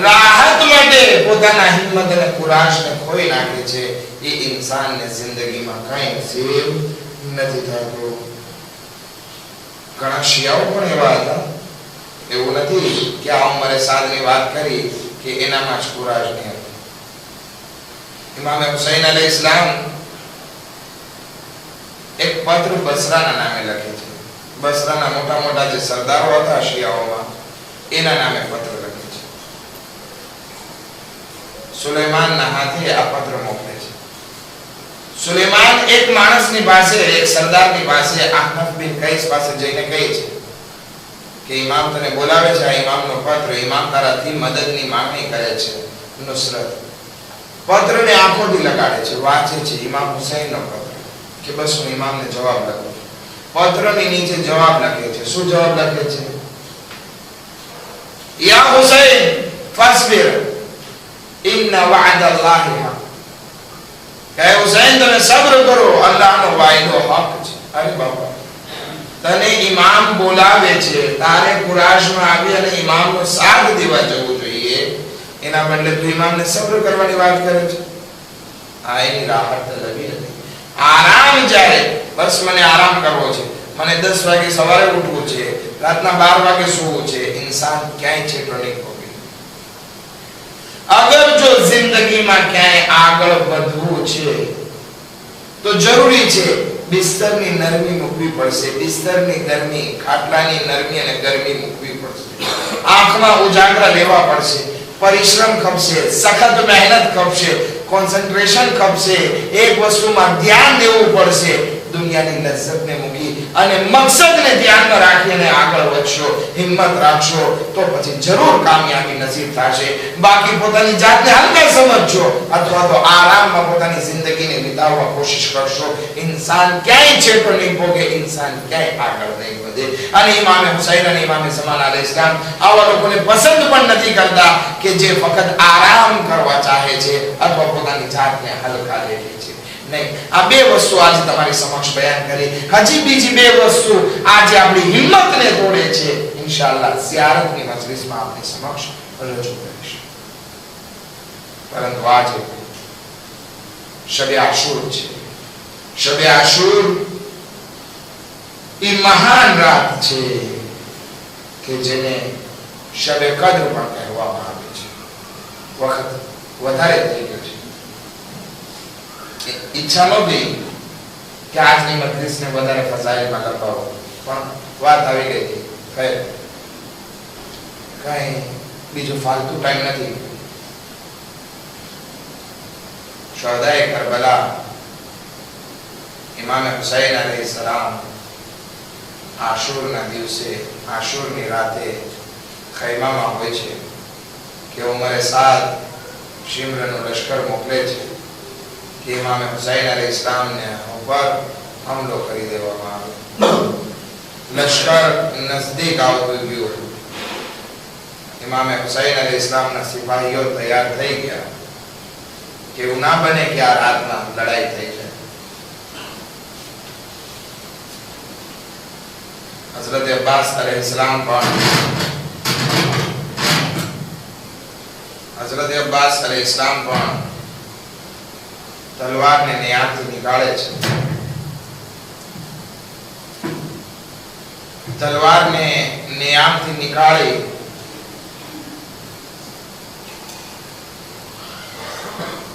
રાહત માટે પોતાના હિંમત અને કુરાશને ખોઈ નાખે છે એ ઇન્સાનને જિંદગીમાં કંઈ નસીબ નથી થતું. ઘણા શિયાઓ પણ એવા હતા, એવું નથી કે આ ઉમરે સાદની વાત કરી કે એનામાં જ કુરાશ નહીં હતી. ઇમામ હુસૈન અલૈહિસ્સલામ એક પત્ર બસરાના નામે લખે છે. બસરાના મોટા મોટા જે સરદારો હતા શિયાઓમાં, એના નામે પત્ર લખે છે. સુલેમાનના હાથે આ પત્ર મોકલે છે. સુલેમાન એક માણસની પાસે, એક સરદારની પાસે, અહનફ બિન કૈસ પાસે જઈને કહે છે કે ઇમામ તને બોલાવે છે, આ ઇમામનો પત્ર, ઇમામ તારાથી મદદની માંગણી કરે છે, નુસરત. પત્રને આંખોથી લગાડે છે, વાંચે છે ઇમામ હુસૈનનો પત્ર કે બસ હું ઇમામને જવાબ લખું. પત્રની નીચે જવાબ લખે છે. શું જવાબ લખે છે? યા હુસૈન ફસ્બિર ઇન્ના વઅદલ્લાહિ હક. કહે હુસૈન તમે સબ્ર કરો, અલ્લાહનો વાયદો હક છે. અરે બાપા, તને ઇમામ બોલાવે છે, તારે કુરાશમાં આવી અને ઇમામનો સાથ દેવા જવું જોઈએ, એના બદલે તું ઇમામને સબ્ર કરવાની વાત કરે છે. આ એની રાહત તલબી નથી. આરામ જ્યારે બસ મને આરામ કરવો છે, મને 10 વાગે સવારે ઉઠવું છે, રાતના 12 વાગે સૂવું છે, ઇન્સાન ક્યાંય છેટો નહીં પહોંચે. અગર જો જિંદગીમાં ક્યાંય આગળ વધવું છે તો જરૂરી છે બિસ્તરની નરમી મૂકવી પડશે. બિસ્તરની ગરમી, ખાટલાની નરમી અને ગરમી મૂકવી પડશે. આંખમાં ઉજાગરા લેવા પડશે, પરિશ્રમ ખપશે, સખત મહેનત ખપશે, કોન્સન્ટ્રેશન ખપશે, એક વસ્તુમાં ધ્યાન દેવું પડશે. દુનિયાની લજ્જતને મૂકી અને મકસદને ધ્યાનમાં રાખીને આગળ વધશો, હિંમત રાખશો તો પછી જરૂર કામયાબી નસીબ થશે. બાકી પોતાની જાતને હલકા સમજજો અથવા તો આરામમાં પોતાની જિંદગીને વિતાવવા કોશિશ કરશો, ઇન્સાન ક્યાંય છેટો નહીં પહોંચે, ઇન્સાન ક્યાંય આગળ નહીં વધે. અને ઇમામે હુસૈન અને ઇમામે ઝમાન અલૈહિસ્સલામ આવા લોકોને પસંદ પણ નથી કરતા કે જે ફક્ત આરામ કરવા ચાહે છે અથવા પોતાની જાતને હલકા લે છે. નહીં, આ બે વસ્તુ આજે તમારી સમક્ષ બયાન કરી. હજી બીજી બે વસ્તુ આજે આપણી હિંમતને તોડે છે. ઇન્શાઅલ્લાહ ઝિયારતની મજલિસમાં આપની સમક્ષ રજૂ કરીશું. પરંતુ આજે શબે આશુર છે. શબે આશુર એ મહાન રાત છે કે જેને શબે કદ્ર પણ કહેવામાં આવે છે. વખત વધારે થઈ ગયો છે. ઈચ્છા નહોતી કે આજની મજલિસને વધારે ફઝાઇલમાં લંબાવો, પણ વાત આવી ગઈ હતી. કઈ બીજો ફાલતુ ટાઈમ નથી. શોહદાએ કરબલા ઇમામે હુસૈન અલૈહિસ્સલામ આશુરના દિવસે, આશુરની રાતે ખૈમામાં હોય છે કે ઉમરે સાદ શિમરનો લશ્કર મોકલે છે કે ઇમામે હુસૈન અલૈહિસ્સલામને ઉપર હુમલો કરી દેવામાં આવે. લશ્કર નજદીક આવતું ગયું. ઇમામે હુસૈન અલૈહિસ્સલામના સિપાહીઓ તૈયાર થઈ ગયા કે એવું ના બને કે આ રાતમાં લડાઈ થઈ જાય. હઝરત અબ્બાસ અલૈહિસ્સલામ પણ તલવારને નિયામથી નીકાળે છે. તલવારને ને આમથી નીકાળી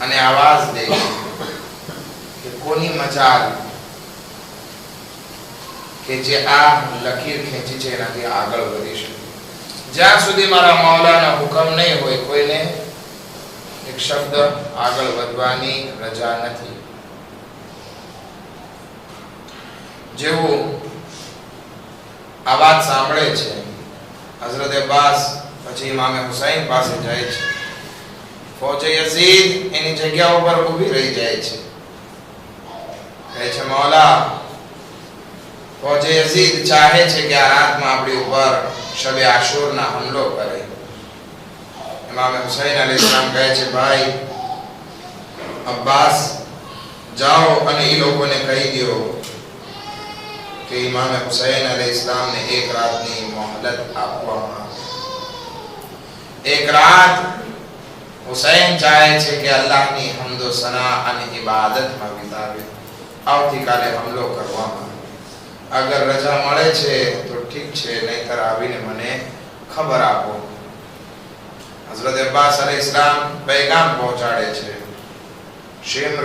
અને આવાજ દે કે કોની મજાલ કે જે આ લકીર ખેંચી છે એનાથી આગળ વધી શકે. જ્યાં સુધી મારા મૌલાના હુકમ નહીં હોય કોઈને એક શબ્દ આગળ વધવાની રજા નથી. જેવું આ વાત સાંભળે છે હઝરત અબ્બાસ પછી ઇમામ હુસૈન પાસે જાય છે. ફૌજે યઝીદ એની જગ્યા ઉપર ઊભી રહી જાય છે. કહે છે મૌલા ફૌજે યઝીદ ચાહે છે કે આ રાતમાં આપણી ઉપર શબે આશુરના હુમલો કરે. ઇમામ હુસૈન અલૈહિસ્સલામ કહે છે ભાઈ અબ્બાસ જાઓ અને એ લોકોને કહી દો કે ઇમામ હુસૈન અલૈહિસ્સલામને એક રાતની મોહલત આપવામાં આવે. એક રાત હુસૈન ચાહે છે કે અલ્લાહની હમદો સના અને ઇબાદતમાં વિતાવે. આવતીકાલે હુમલો કરવામાં આવે. અગર રજા મળે છે તો ઠીક છે, નહીતર આવીને મને ખબર આપો. હઝરત અબ્બાસ અલૈહિસ્સલામ પૈગામ પહોંચાડે છે. શિમ્ર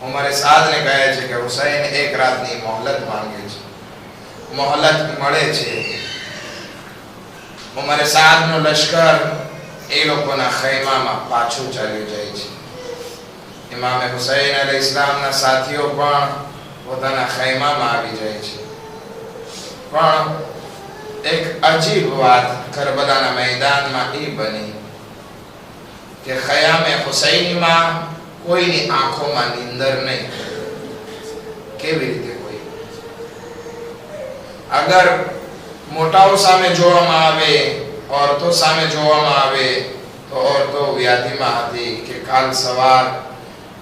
ઉમરે સાદને કહે છે કે હુસૈન એક રાતની મોહલત માંગે છે. મોહલત મળે છે. ઉમરે સાદનો લશ્કર એ લોકોના ખૈમામાં પાછું ચાલ્યું જાય છે. ઇમામ હુસૈન અલૈહિસ્સલામના સાથીઓ પણ પોતાના ખૈમામાં આવી જાય છે. પણ એક અજીબ વાત કરબલાના મેદાનમાં એ બની કે ખયામે હુસૈનીમાં કોઈની આંખોમાં નીંદર નહીં. કેવી રીતે કોઈ? અગર મોટાઓ સામે જોવામાં આવે, औरतों सामे જોવામાં આવે તો औरतों વ્યાધિમાં હતી કે કાલ સવાર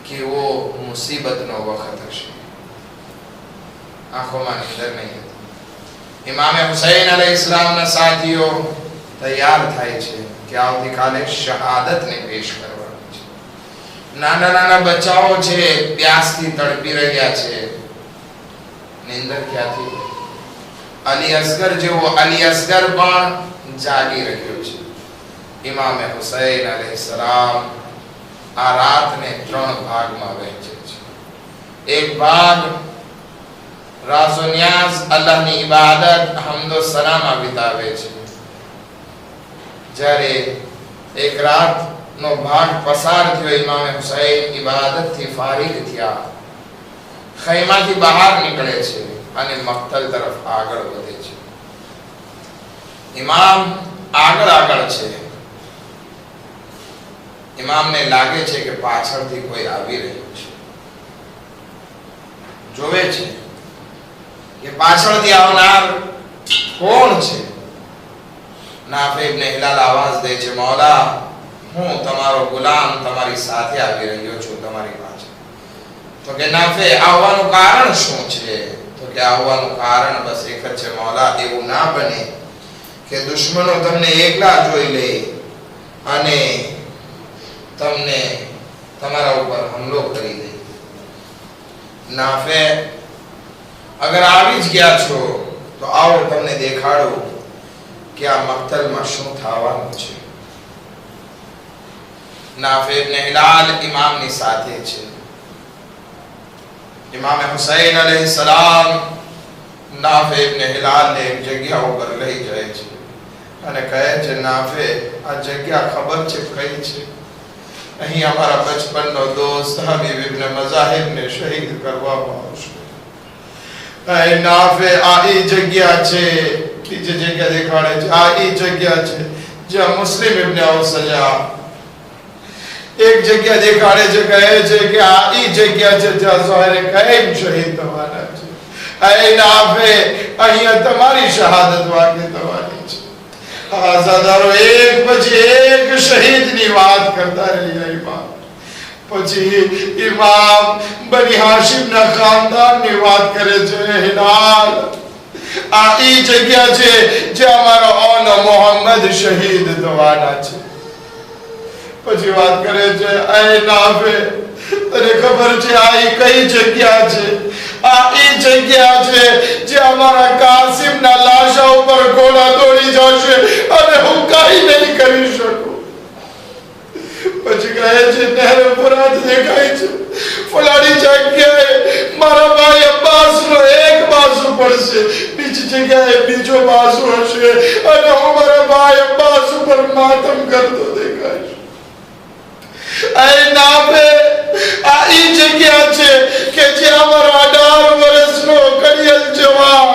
કેવો મુસીબતનો વખત હશે. આંખોમાં નીંદર નહીં હતી. ઇમામ હુસૈન અલૈહિસ્સલામના સાથીઓ તૈયાર થાય છે કે આવતીકાલે શહાદતને પેશ કરવાની છે. નાના નાના બચ્ચાઓ છે પ્યાસથી તડપી રહ્યા છે. નીંદર ક્યાંથી? અલી અસગર જેવો અલી અસગર પણ જાગી રહ્યો છે. ઇમામ હુસૈન અલૈહિસ્સલામ આ રાતને 3 ભાગમાં વહેંચે છે. એક ભાગ રાઝ ઓ નિયાઝ અલ્લાહની ઇબાદત હમદો સનામાં વિતાવે છે. જ્યારે એક રાતનો ભાગ પસાર થયો, ઇમામ હુસૈન ઇબાદતથી ફારિગ થયા, ખૈમાથી બહાર નીકળે છે અને મક્તલ તરફ આગળ વધે છે. ઇમામ આગળ છે. ઇમામને લાગે છે કે પાછળથી કોઈ આવી રહ્યું છે. જોવે છે કે પાછળથી આવનાર કોણ છે. નાફે ઇબ્ન હિલાલ આવાજ દે છે મૌલા હું તમારો ગુલામ તમારી સાથે આવી રહ્યો છું તમારી પાસે. તો કે નાફે આવવાનું કારણ શું છે? તો કે આવવાનું કારણ બસ એક જ છે મૌલા એવું ના બને કે દુશ્મનો તમને એકલા જોઈ લે અને તમને તમારા ઉપર હુમલો કરી દે. નાફે અગર આવી જ ગયા છો તો આવો તમને દેખાડો કે આ મક્તલમાં શું થવાનું છે. નાફે ઇબ્ન હિલાલ ઇમામની સાથે છે. ઇમામ હુસૈન અલૈહિસ્સલામ નાફે ઇબ્ન હિલાલને એક જગ્યા ઉપર લઈ જાય છે અને કહે છે નાફે આ જગ્યા ખબર છે કઈ છે? અહીં અમારા બચપનનો દોસ્ત હબીબ ઇબ્ન મઝાહિબને શહીદ કરવામાં આવશે. એ નાફે આ એ જગ્યા છે. જે જગ્યા દેખાડે છે આ એ જગ્યા છે જ્યાં મુસ્લિમ ઇબ્ન ઔસજા એક જગ્યા દેખાડે છે, કહે છે કે આ એ જગ્યા છે જ્યાં ઝોહરે કઈમ શહીદ થવાના છે. એ નાફે અહીંયા તમારી શહાદત વાકે થવાની છે. આઝાદારો એક પછી એક શહીદની વાત કરતા રહ્યા. ઇમામ પછી ઇમામ બની હાશિમના ખાનદાનની વાત કરે છે. હિલાલ આ એ જગ્યા છે જ્યાં અમારો ઓનો મોહમ્મદ શહીદ થવાના છે. પછી વાત કરે છે એ નાફે તને ખબર છે આ એ કઈ જગ્યા છે? આ એ જગ્યા છે જ્યાં અમારા કાસિમના લાશા ઉપર ઘોડા દોડી જશે અને હું કાંઈ નહીં કરી શકું. પછી કહે છે નહેર ફુરાત દેખાય છે, ફલાણી જગ્યાએ મારા ભાઈ અબ્બાસનો એક બાસુ પડશે, બીજી જગ્યાએ બીજો બાસુ હશે અને હું મારા ભાઈ અબ્બાસ ઉપર માતમ કરતો દેખાઈશ. આ નામે આ ઈ જગ્યા છે કે જ્યાં મારા 18 વર્ષનો કડિયલ જવાન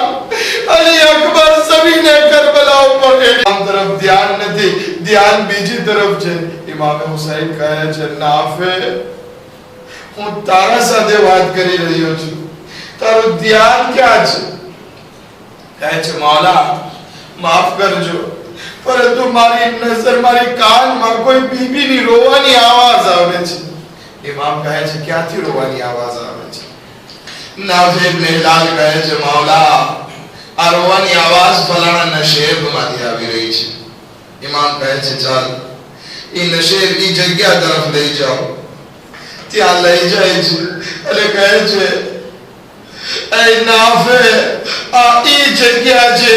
અલી અકબર સમીને કરબલા ઉપર આમ તરફ ધ્યાન નથી, ધ્યાન બીજી તરફ છે. ઇમામ હુસૈન કહે છે નાફે હું તારા સાથે વાત કરી રહ્યો છું, તારું ધ્યાન ક્યાં છે? કહે છે મૌલા માફ કરજો, પરંતુ મારી નજર મારી કાનમાં કોઈ બીબીની રોવાની આવાજ આવે છે. ઇમામ કહે છે ક્યાંથી રોવાની આવાજ આવે છે? નાફે ઇબ્ન હિલાલ કહે છે મૌલા આ રોવાની આવાજ ફલાણા નશેબમાંથી આવી રહી છે. ઇમામ કહે છે ચાલ એ નશેબની જગ્યા તરફ લઈ જાઓ. ત્યાં લઈ જાય છે અને કહે છે એ નાફે આ ઈ જગ્યા છે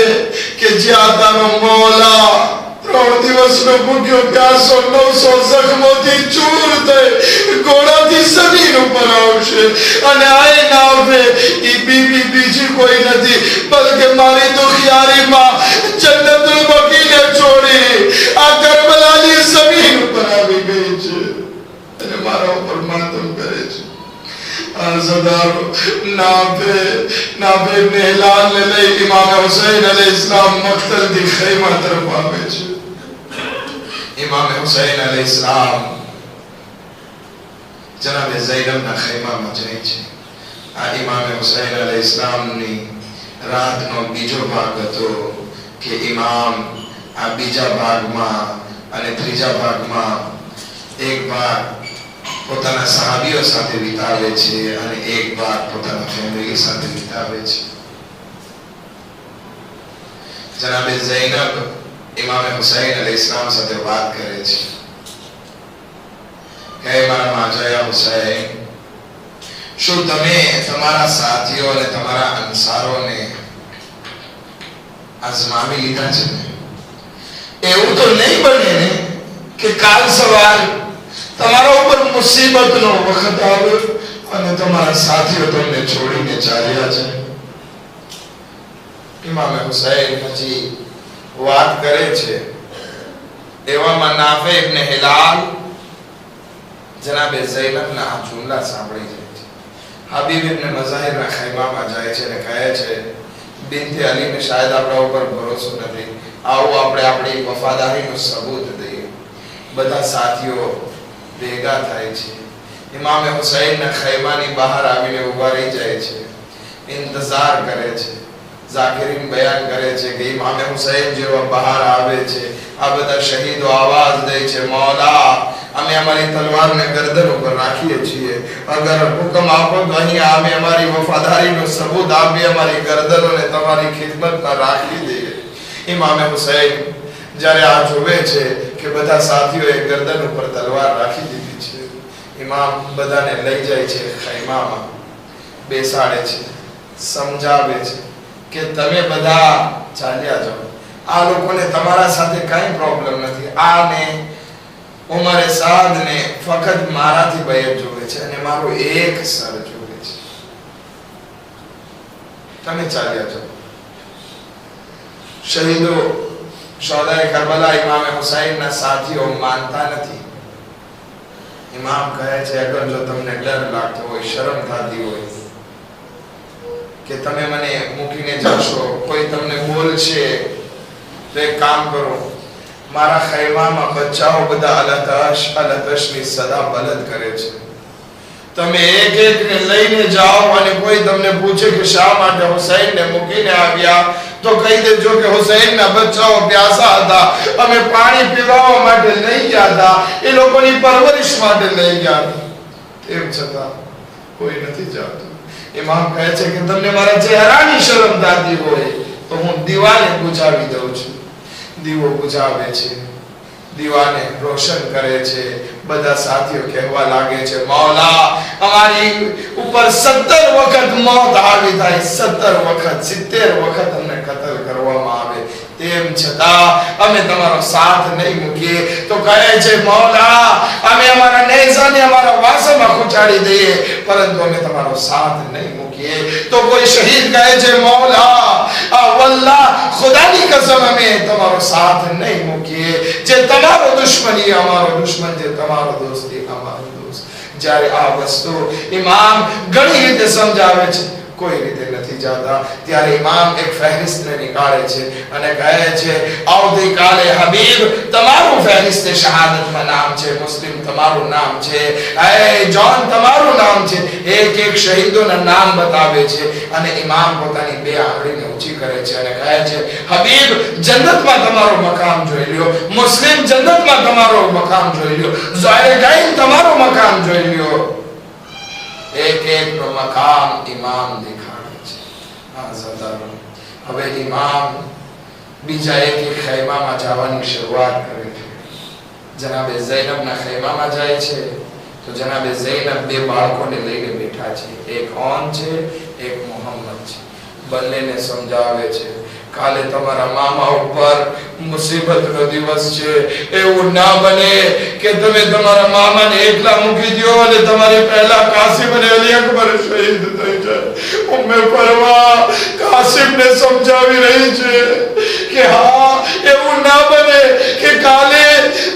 કે જ્યાં તારો મૌલા 3 દિવસનો ભૂખ્યો પ્યાસો 900 જખમોથી ચૂર થઈ ઘોડાથી જમીન ઉપર આવશે અને આ નાફે ઈ બીબી બીજી કોઈ નથી બલકે મારી દુખિયારીમાં જન્નતુલ બકીને છોડી આ કરબલાની જમીન ઉપર આવી ગઈ છે અને મારા ઉપર માતમ કરે છે. અરઝદારો નાફે ઇબ્ન હિલાલ ને લઈ ઇમામ હુસૈન અલૈહિસ્સલામ મક્તલની ખૈમા તરફ આવે છે. ઇમામ હુસૈન અલૈહિસ્સલામ જનાબે ઝૈનબના ખૈમામાં જાય છે. આ ઇમામ હુસૈન અલૈહિસ્સલામની રાતનો બીજો ભાગ હતો કે ઇમામ આ બીજા ભાગમાં અને ત્રીજા ભાગમાં એક ભાગ પોતાના સહાબીઓ સાથે વિતાવે છે અને એક ભાગ પોતાના ફેમિલી સાથે વિતાવે છે. જનાબે ઝૈનબ ઇમામ હુસૈન અલૈહિસ્સલામ સાથે વાત કરે છે કે મારા માજાયા હુસૈન, શું તમે તમારા સાથીઓ અને તમારા અંસારોને અજમાવી લીધા છે? એવું તો નહીં બને ને કે કાલ સવારે તમારા ઉપર મુસીબતનો વખત આવે અને તમારા સાથીઓ તમને છોડીને ચાલ્યા છે. ઇમામ હુસૈન હજી વાત કરે છે એવામાં નાફે ઇબ્ન હિલાલ જનાબે ઝૈનબના આ જુમલા સાંભળી જાય છે. હબીબ ઇબ્ન મઝાહિરના ખૈમામાં જાય છે અને કહે છે બિનતે અલીને શાયદ આપણા ઉપર ભરોસો નથી, આવો આપણે આપણી વફાદારીનો સબૂત દઈએ. બધા સાથીઓ ભેગા થાય છે. ઇમામ હુસૈનના ખૈમાની બહાર આવીને ઊભા રહી જાય છે, ઇંતજાર કરે છે. ઝાકિરીન બયાન કરે છે કે ઇમામ હુસૈન જેવા બહાર આવે છે આ બધા શહીદો આવાજ દે છે મૌલા અમે અમારી તલવારને ગરદન ઉપર રાખીએ છીએ, અગર હુકમ આપો તો અહીં અમે અમારી વફાદારીનો સબૂત આપી અમારી ગરદનોને તમારી ખિદમતમાં રાખી દઈએ. ઇમામ હુસૈન જ્યારે આ જોવે છે કે બધા સાથીઓએ ગરદન ઉપર તલવાર રાખી દીધી છે, ઇમામ બધાને લઈ જાય છે ખૈમામાં, બેસાડે છે, સમજાવે છે કે તમે બધા ચાલ્યા જાઓ, આ લોકોને તમારા સાથે કાંઈ પ્રોબ્લેમ નથી, આને ઉમરે સાદને ફક્ત મારાથી બયત જોવે છે અને મારો એક સર જોવે છે, તમે ચાલ્યા જાઓ. શહીદો શોહદાએ કરબલા ઇમામ હુસૈનના સાથીઓ માનતા નથી. ઇમામ કહે છે અગર જો તમને ડર લાગતો હોય, શરમ થતી હોય કે તમે મને મૂકીને જશો, કોઈ તમને બોલશે તો એક કામ કરો, મારા ખૈમામાં બચ્ચાઓ બધા અલતશની સદા બલદ કરે છે, તમે એક એકને લઈને જાઓ અને કોઈ તમને પૂછે કે શા માટે હુસૈનને મૂકીને આવ્યા તો કહી દેજો કે હુસૈનના બચ્ચાઓ પ્યાસા હતા, અમે પાણી પીવા માટે લઈ ગયા હતા, એ લોકોની પરવરિશ માટે લઈ ગયા હતા. તેમ છતાં કોઈ નથી જાતું. ઇમામ કહે છે કે તમને મારા ચહેરાની શરમ થતી હોય તો હું દીવાને બુઝાવી દઉં છું. દીવો બુઝાવે છે, દીવાને રોશન કરે છે. બધા સાથીઓ કહેવા લાગે છે મૌલા અમારી ઉપર 17 વખત મોત આવી થાય, 17 વખત 70 વખત અમને કતલ કરવામાં આવે, તેમ છતાં અમે તમારો સાથ નહીં મૂકીએ. તો કહે છે મૌલા અમે અમારા નેઝાને અમારા વાસમાં ખૂંચાડી દઈએ પરંતુ અમે તમારો સાથ નહીં મૂકીએ. તો કોઈ શહીદ કહે છે મૌલા વલ્લાહ ખુદાની કસમ અમે તમારો સાથ નહીં મૂકીએ. જે તમારો દુશ્મની અમારો દુશ્મન, જે તમારો દોસ્તી અમારો દોસ્ત. જ્યારે આ વસ્તુ ઇમામ ઘણી રીતે સમજાવે છે, કોઈ રીતે નથી જાતા, ત્યારે ઇમામ એક ફહેરિસ્તને નીકાળે છે અને કહે છે આવતીકાલે હબીબ તમારું ફહેરિસ્ત શહાદતમાં નામ છે, મુસ્લિમ તમારું નામ છે, એ જોન તમારું નામ છે. એક એક શહીદોના નામ બતાવે છે અને ઇમામ પોતાની બે આંગળીને ઊંચી કરે છે અને કહે છે હબીબ જન્નતમાં તમારો મકામ જોઈ લ્યો, મુસ્લિમ જન્નતમાં તમારો મકામ જોઈ લ્યો, ઝાયગાઈન તમારો મકામ જોઈ લ્યો. એક એક નો મકામ ઇમામ દેખાડે છે. હવે ઇમામ બીજા એક ખૈમામાં જવાની શરૂઆત કરે છે. જનાબે ઝૈનબના ખૈમામાં જાય છે તો જનાબે ઝૈનબ બે બાળકોને લઈને બેઠા છે, એક ઓન છે એક મોહમ્મદ છે. બંનેને સમજાવે છે કાલે તમારા મામા ઉપર મુસીબતનો દિવસ છે, એવું ના બને કે તમે તમારા મામાને એકલા મૂકી દો અને તમારી પહેલા કાસિમ અને અલી અકબર શહીદ થઈ જાય. ઉમ્મે ફરવા કાસિમને સમજાવી રહી છે કે હા એવું ના બને કે કાલે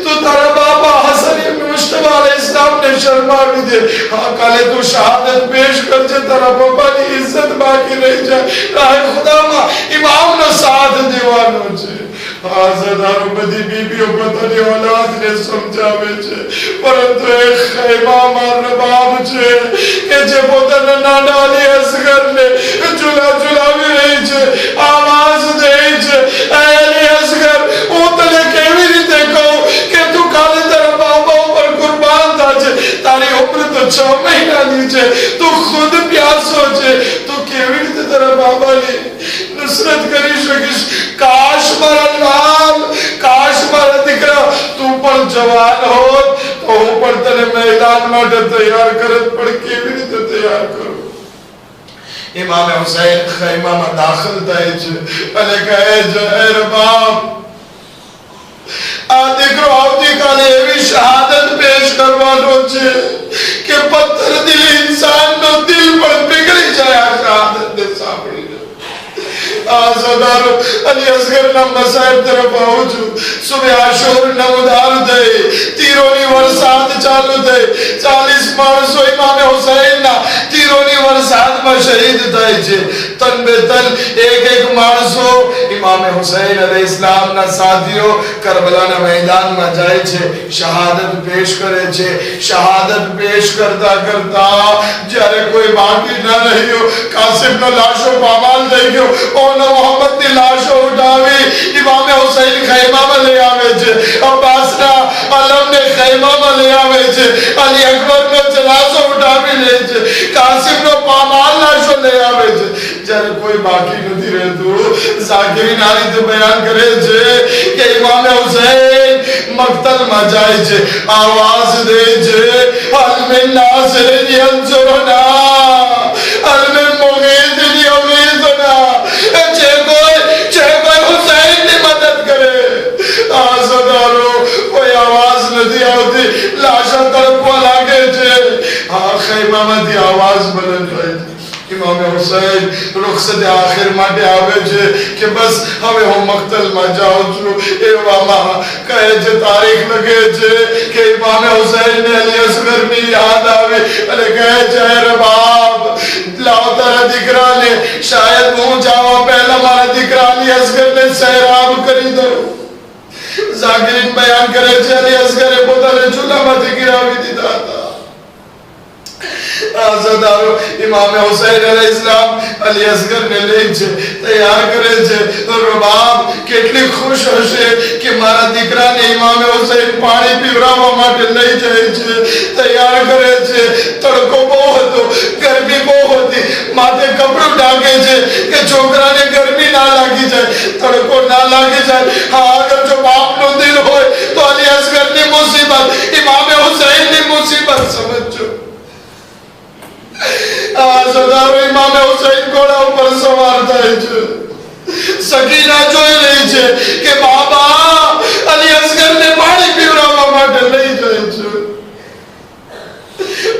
તું તારા બાપા હસન ઇબ્ન મુસ્તફા અલૈહિસ્સલામને શરમાવી દે. હા કાલે તું શહાદત પેશ કરજે, તારા બાપાની ઇજ્જત બાકી રહી જાય. રાહ ખુદામાં ઇમામનો સાથ દેવાનો છે. હજારો બધી બીબીઓ પોતાની ઓલાદને સમજાવે છે પરંતુ એક ખૈમામાં રબાબ છે કે જે પોતાના નાના અલી અસગરને ઝુલાવી રહી છે, આવાજ દે છે અલી અસગર હું તને કેવી રીતે કહું કે તું કાલે તારા બાપા ઉપર કુરબાન થાજે, તારી ઉંમર તો 6 મહિનાની છે, તું ખુદ પ્યાસો છે, તું કેવી રીતે તારા બાબાની નુસરત કરી શકીશ. કાશ મારા લાલ, કાશ મારા દીકરા તું પણ જવાન હોત તો હું પણ તને મેદાન માટે તૈયાર કરત, પણ કેવી રીતે તૈયાર કરું. ઇમામ હુસૈન ખૈમામાં દાખલ થાય છે અને કહે છે હે રબાબ આ દીકરો આવતીકાલે એવી શહાદત પેશ કરવાનો છે કે પથ્થર દિલ ઇન્સાનનો દિલ પણ પીગળી જાય આ શહાદતને સાંભળીને. આઝાદારો અલી અસગરના મસાઈબ તરફ આવું છું. સુબહ આશુર નમદાર થઈ, તીરોની વરસાદ ચાલુ થઈ, 40 માણસો ઇમામ હુસૈનના તીરોની વરસાદમાં શહીદ થાય છે. તન બે તન એક એક માણસો ઇમામ હુસૈન અલૈહિસ્સલામના સાથીઓ કરબલાના મેદાનમાં જાય છે, શહાદત પેશ કરે છે. શહાદત પેશ કરતા કરતા જ્યારે કોઈ બાકી ન રહ્યો, કાસિમનો લાશો પામાલ થઈ ગયો, મોહમ્મદની લાશો ઉઠાવી ઇમામ હુસૈન ખૈમામાં લઈ આવે છે, અબ્બાસના અલમને ખૈમામાં લઈ આવે છે, અલી અકબરનો જનાઝો ઉઠાવી લે છે, કાસિમનો પામાલ લાશો લઈ આવે છે. જ્યારે કોઈ બાકી નથી રહેતું, ઝાકિરીન આ રીતે બયાન કરે છે કે ઇમામ હુસૈન મક્તલમાં જાય છે, આવાજ દે છે હલ મિન નાસિરિન યંસુરના હલ મિન મુગીથિન યુગીથુના, હુસૈનની મદદ કરે. આઝાદારો કોઈ આવાજ નથી આવતી, લાશો તડપવા લાગે છે. આ ખૈમામાંથી આવાજ બુલંદ થાય છે. ઇમામ હુસૈન રૂખસત આખિર માટે આવે છે કે બસ હવે હું મક્તલમાં જાઉં છું. એવામાં કહે છે તારીખ લખે છે કે ઇમામ હુસૈનને અલી અસગરની યાદ આવે અને કહે છે રબાબ લાવ તારા દીકરાને, શાયદ હું જાવા પહેલા મારા દીકરા અલી અસગરને સૈરાબ કરી દઉં. ઝાકિરીન બયાન કરે છે અલી અસગરે પોતાને ચૂલામાંથી ગિરાવી દીધા હતા. આઝાદારો ઇમામ હુસૈન અલૈહિસ્સલામ અલી અસગરને લે છે, તૈયાર કરે છે. રબાબ કેટલી ખુશ હશે કે મારા દીકરાને ઇમામ હુસૈન પાણી પીવડાવવા માટે લઈ જાય છે, તૈયાર કરે છે. તડકો બહુ હતો, ગરમી બહુ હતી, માથે કપડું ઢાંકે છે કે છોકરાને ગરમી ના લાગી જાય, તડકો ના લાગી જાય. હા અગર જો બાપનો દિલ હોય તો અલી અસગરની મુસીબત ઇમામ હુસૈનની મુસીબત સમજો. ઉપર સવાર થાય છે. સકીના જોઈ રહી છે કે બાબા અલી અસગરને પાણી પીવડાવવા માટે લઈ જાય છે.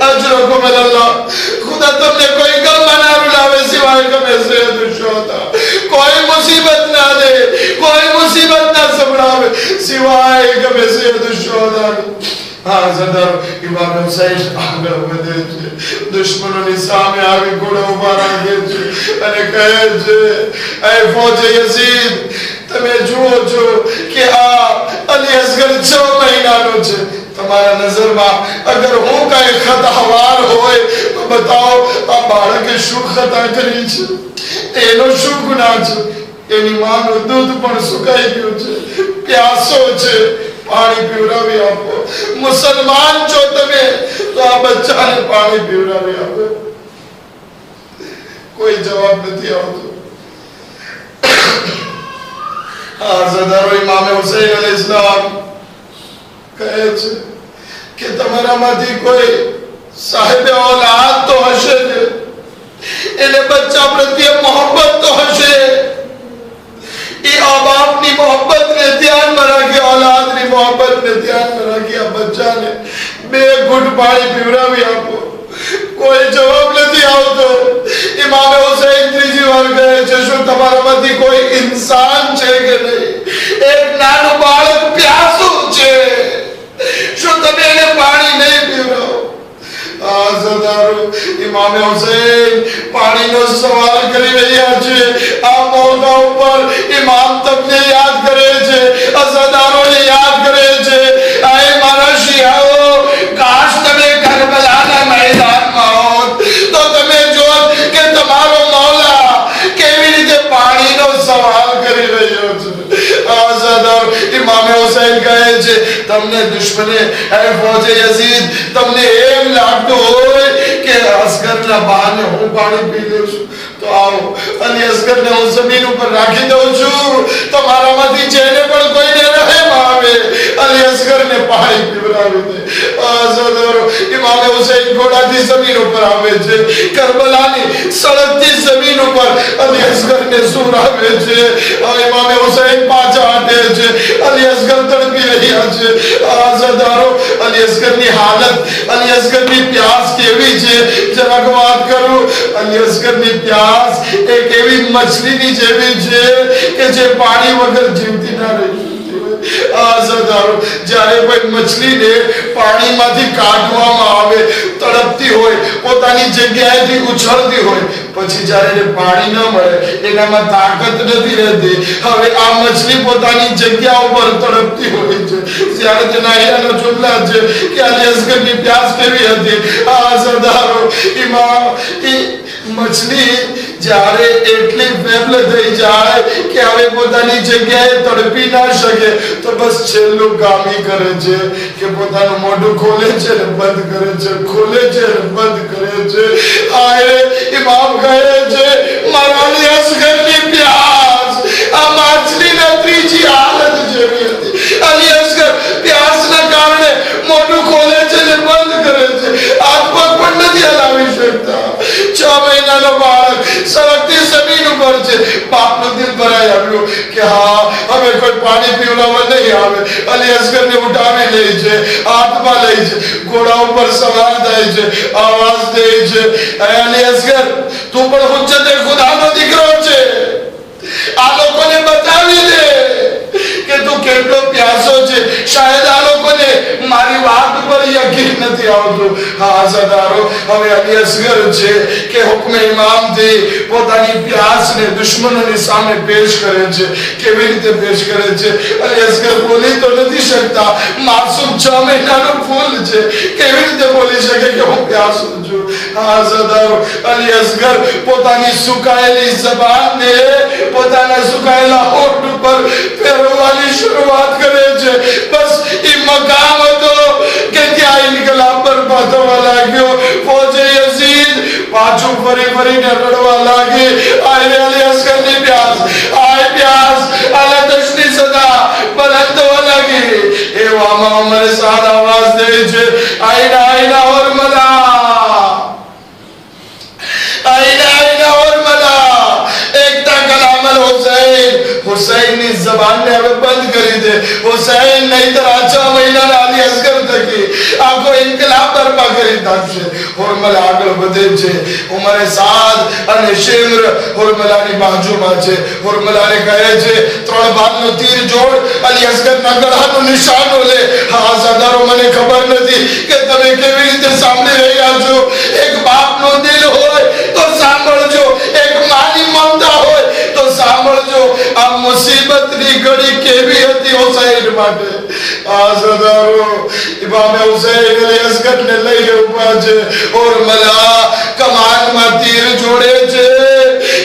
અજરકુમ અલ્લાહ, ખુદા તમને કોઈ ગમ ના રૂલાવે સિવાય ગમે છે દુશ્મન. કોઈ મુસીબત ના દે, કોઈ મુસીબત ના સંભળાવે સિવાય ગમે છે દુશ્મન. હા સદાર ઇમામ હુસૈન આગળ વધે છે, દુશ્મનોની સામે આવી ઘોડા ઉભા રાખે છે અને કહે છે, એ ફૌજે યઝીદ, તમે જુઓ છો કે આ અલી અસગર 6 મહિનાનો છે. તમારા નજરમાં અગર હું કઈ ખતાવાર હોય તો બતાવો, આ બાળકે શું ખતા કરી છે, એનો શું ગુનાહ છે? એની માનું દૂધ પણ સુકાઈ ગયું છે, પ્યાસો છે, પાણી પીવડાવી આપો. મુસલમાન છો તમે તો આ બચ્ચાને પાણી પીવડાવી આપો. કોઈ જવાબ નથી આવતો. હા સરદારો ઇમામ હુસૈન અલૈહિસ્સલામ કહે છે કે તમારામાંથી કોઈ સાહેબ औलाद તો હશે ને, એને બચ્ચા પ્રત્યે મોહબ્બત તો હશે. એ બાપની મોહબ્બતને ધ્યાનમાં રાખી, औलादની મોહબ્બતને ધ્યાનમાં રાખી આ બચ્ચાને 2 ઘૂંટ પાણી પીવડાવી આપો. કોઈ જવાબ નથી આવતો. ઇમામ હુસૈન ત્રીજી વાર કહે છે, શું તમારામાંથી કોઈ ઇન્સાન છે કે નહીં? એક નાનું બાળક પ્યાસું છે, શું તમે એને પાણી નહીં પીવડાવો? ઇમામ હુસૈન પાણીનો સવાલ કરી રહ્યા છે. આ મોઢા ઉપર ઇમામ તમને યાદ કરે છે, અઝાદારોને યાદ કરે છે. આય મારા શિયાઓ, કાશ તમે કરબલાના મેદાનમાં હોત તો તમે જોત કે તમારો મૌલા કેવી રીતે પાણીનો સવાલ કરી રહ્યો છે. ઇમામ હુસૈન કહે છે, તમને દુશ્મને હે ફૌજે યઝીદ, તમને એમ લાગતું હોય કે અસગરના બહાને હું પાણી પી લઉં છું તો આવો અલી અસગરને હું જમીન ઉપર રાખી દઉં છું. તમારામાંથી જેને પણ કોઈને રહેમ આવે અલી અસગરને પાણી પીવડાવી દે. ઇમામ હુસૈન ઘોડાથી જમીન ઉપર આવે છે, કરબલાની સડકથી જમીન ઉપર અલી અસગરને સુરાવે છે. ઇમામ હુસૈન પાછા હટે છે, અલી અસગર તડપી રહ્યા છે. આઝાદારો, અલી અસગરની હાલત, અલી અસગરની પ્યાસ કેવી છે જરાક વાત કરું. અલી અસગરની પ્યાસ એક એવી મછલીની જેવી છે કે જે પાણી વગર જીવતી ના રહી. જ્યારે કોઈ મછલીને પાણીમાંથી કાઢવામાં આવે, તડપતી હોય, પોતાની જગ્યાએથી ઉછળતી હોય, પછી જ્યારે એને પાણી ન મળે, એનામાં તાકાત નથી રહેતી. હવે આ મછલી પોતાની જગ્યા ઉપર તડપતી હોય છે. ત્યારે તેના હીરાનો ચોટલા છે કે અલી અસગરની પ્યાસ કેવી હતી. આ સરદારો, મછલી જ્યારે એટલી ફેબલ થઈ જાય કે હવે પોતાની જગ્યાએ તડપી ના શકે તો બસ છેલ્લું કામ ઈ કરે છે કે પોતાનું મોઢું ખોલે છે ને બંધ કરે છે, ખોલે છે ને બંધ કરે છે. આયે ઇમામ કહે છે, મારા અલી અસગરની પ્યાસ આ માછલીના ત્રીજી હાલત જેવી હતી. અલી અસગર પ્યાસના કારણે મોઢું ખોલે છે ને બંધ કરે છે, હાથ પગ પણ નથી હલાવી શકતા. 6 મહિનાનો બાળક સળગતી જમીન ઉપર છે. બાપનું દિલ ભરાઈ આવ્યું કે હા, હવે કોઈ પાણી પીવડાવવા નહીં આવે. અલી અસગરને ઉઠાવી લે છે, હાથમાં લે છે, ઘોડા ઉપર સવાર થાય છે, આવાજ દે છે, અલી અસગર તું પણ હુજ્જતે ખુદાનો દીકરો છે, આ લોકોને બતાવી દે કે તું કેટલો પ્યાસો છે. શાયદ આ લોકોને મારી વાત પર યકીન નથી આવતું. હા સદારો, હવે અલી અસગર છે કે હુકમ ઇમામથી પોતાની પ્યાસને દુશ્મનોની સામે પેશ કરે છે. કેવી રીતે પેશ કરે છે? અલી અસગર બોલી તો નથી શકતા, માસૂમ 6 મહિનાનું ફૂલ છે, કેવી રીતે બોલી શકે કે હું પ્યાસું છું? હા સદારો, અલી અસગર પોતાની સુકાયેલી જબાનને પોતાના સુકાયેલા હોઠ ઉપર ફેરવવાની શરૂઆત કરે છે. બસ એ મકામ હતો કે ત્યાં ઇન્કલાબ બરબાદ થવા લાગ્યો. ફૌજે યઝીદ પાછું ફરીને રડવા લાગી. આય અલી અસગરની પ્યાસ, આય પ્યાસ, આલતશની સદા બલંદ થવા લાગી. એવામાં ઉમરે સાદ આવાજ દે છે, આઈના આઈના ઓર મલા, આઈના આઈના ઓર મલા. जबान ने हमें बंद करी दे हुसैन नहीं तो आचा महीना अली असगर थकी आपको इनकलाब बर्पा करी दाचे और मला आगल बदे छे उमर साद અને શેમ્ર और મલાની બાજુમાં છે और મલાને કહે છે ત્રણ બાદનો તીર જોડ અલી અસગરના ગળાનો નિશાનો લે હા સદારો મને ખબર નથી કે તમે કેવી રીતે સાંભળી રહ્યા છો એક બાપનો દિલ હોય તો સાંભળજો એક માની મમતા હોય તો સાંભળજો આ મુસીબતની ઘડી કેવી હતી હુસૈન માટે આ સદારો ઇમામ હુસૈન અલી અસગરને લઈને ઊભા છે और मला કમાનમાં તીર જોડે છે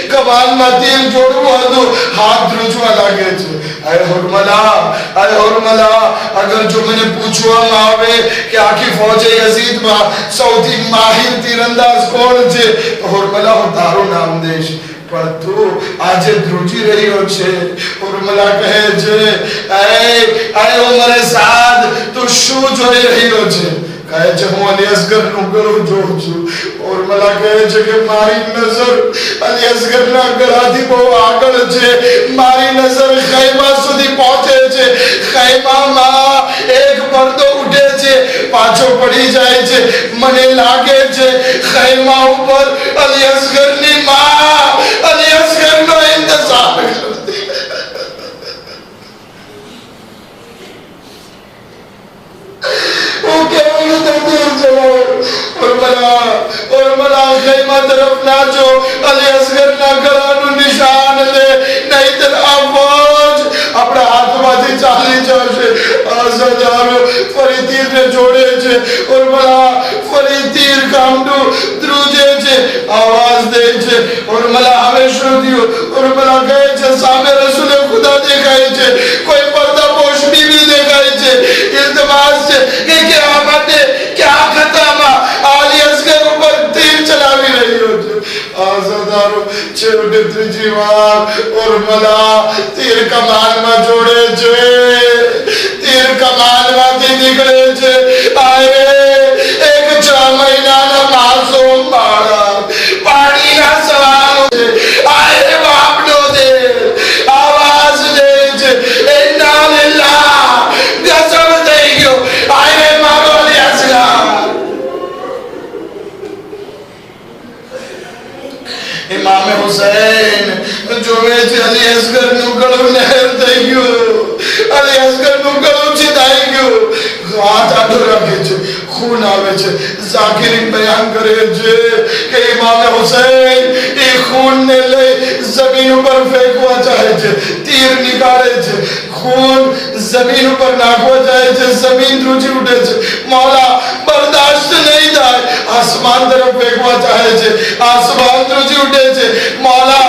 કમાનમાં તીર જોડવું હતું હાથ ધ્રુજવા લાગે છે આય હુરમલા અગર જો મને પૂછવામાં આવે કે આખી ફૌજે યઝીદમાં સૌથી માહિર તીરંદાજ કોણ છે તો હુરમલા હું તારું નામ દઈશ પણ તું આજે ધ્રુજી રહ્યો છે હુરમલા કહે છે આય ઉમર સાદ તું શું જોઈ રહ્યો છે કહે છે હું અલી અસગરનું ગળું જોઉં છું और मला કહે છે કે મારી નજર અલી અસગરના ગળાથી બહુ આગળ છે મારી નજર ખૈમા સુધી પહોંચે છે ખૈમામાં એક પડદો ઉઠે છે પાછો પડી જાય છે મને લાગે છે ખૈમા ઉપર અલી અસગરની માં અલી અસગરનો ઇંતજાર કરતી वो केवल तकदीर चलो और मला खैमा तरफ नाचो अली असगर ना गळाનું નિશાન લે નહીતર આ ફૌજ આપણા હાથમાંથી ચાલી જશે અસદારો ફરી તીરને જોડે છે और मला ફરી તીર કામડું ધ્રુજે છે આવાજ દે છે और मला હવે શું થયું और मला કહે છે સામે રસૂલે ખુદા દેખાય છે કોઈ પડદાપોશ બીવી દેખાય છે ઇલ્તમાસ છે કે क्या बातें क्या खतमा अली असगर ऊपर तीर चलावी રહ્યો છે આઝાદારો છેવટે ત્રીજી વાર और मला तीर કમાનમાં જોડે છે तीर કમાનમાંથી નીકળે છે આરે એક 6 મહિનાના માસૂમ બાળક પાણીના સવારો છે આરે બાપનો દે આવાજ દે છે ઇન્ના લિલ્લાહ ગસમ થઈ ગયો આરે મારો અલી અસગર इमाम हुसैन જોવે છે અલી અસગરનું ગળું નહેર થઈ ગયું અલી અસગરનું ગળું છીદાઈ ગયું હાથ આડો રાખે છે ખૂન આવે છે ઝાકિરી બયાન કરે છે કે ઇમામ હુસૈન એ ખૂનને લઈ જમીન ઉપર ફેંકવા ચાહે છે તીર નીકાળે છે ખૂન જમીન ઉપર નાખવા ચાહે છે જમીન ધ્રુજી ઉઠે છે મૌલા બરદાશ્ત નહીં થાય આસમાન તરફ ફેંકવા ચાહે છે આસમાન ધ્રુજી ઉઠે છે મૌલા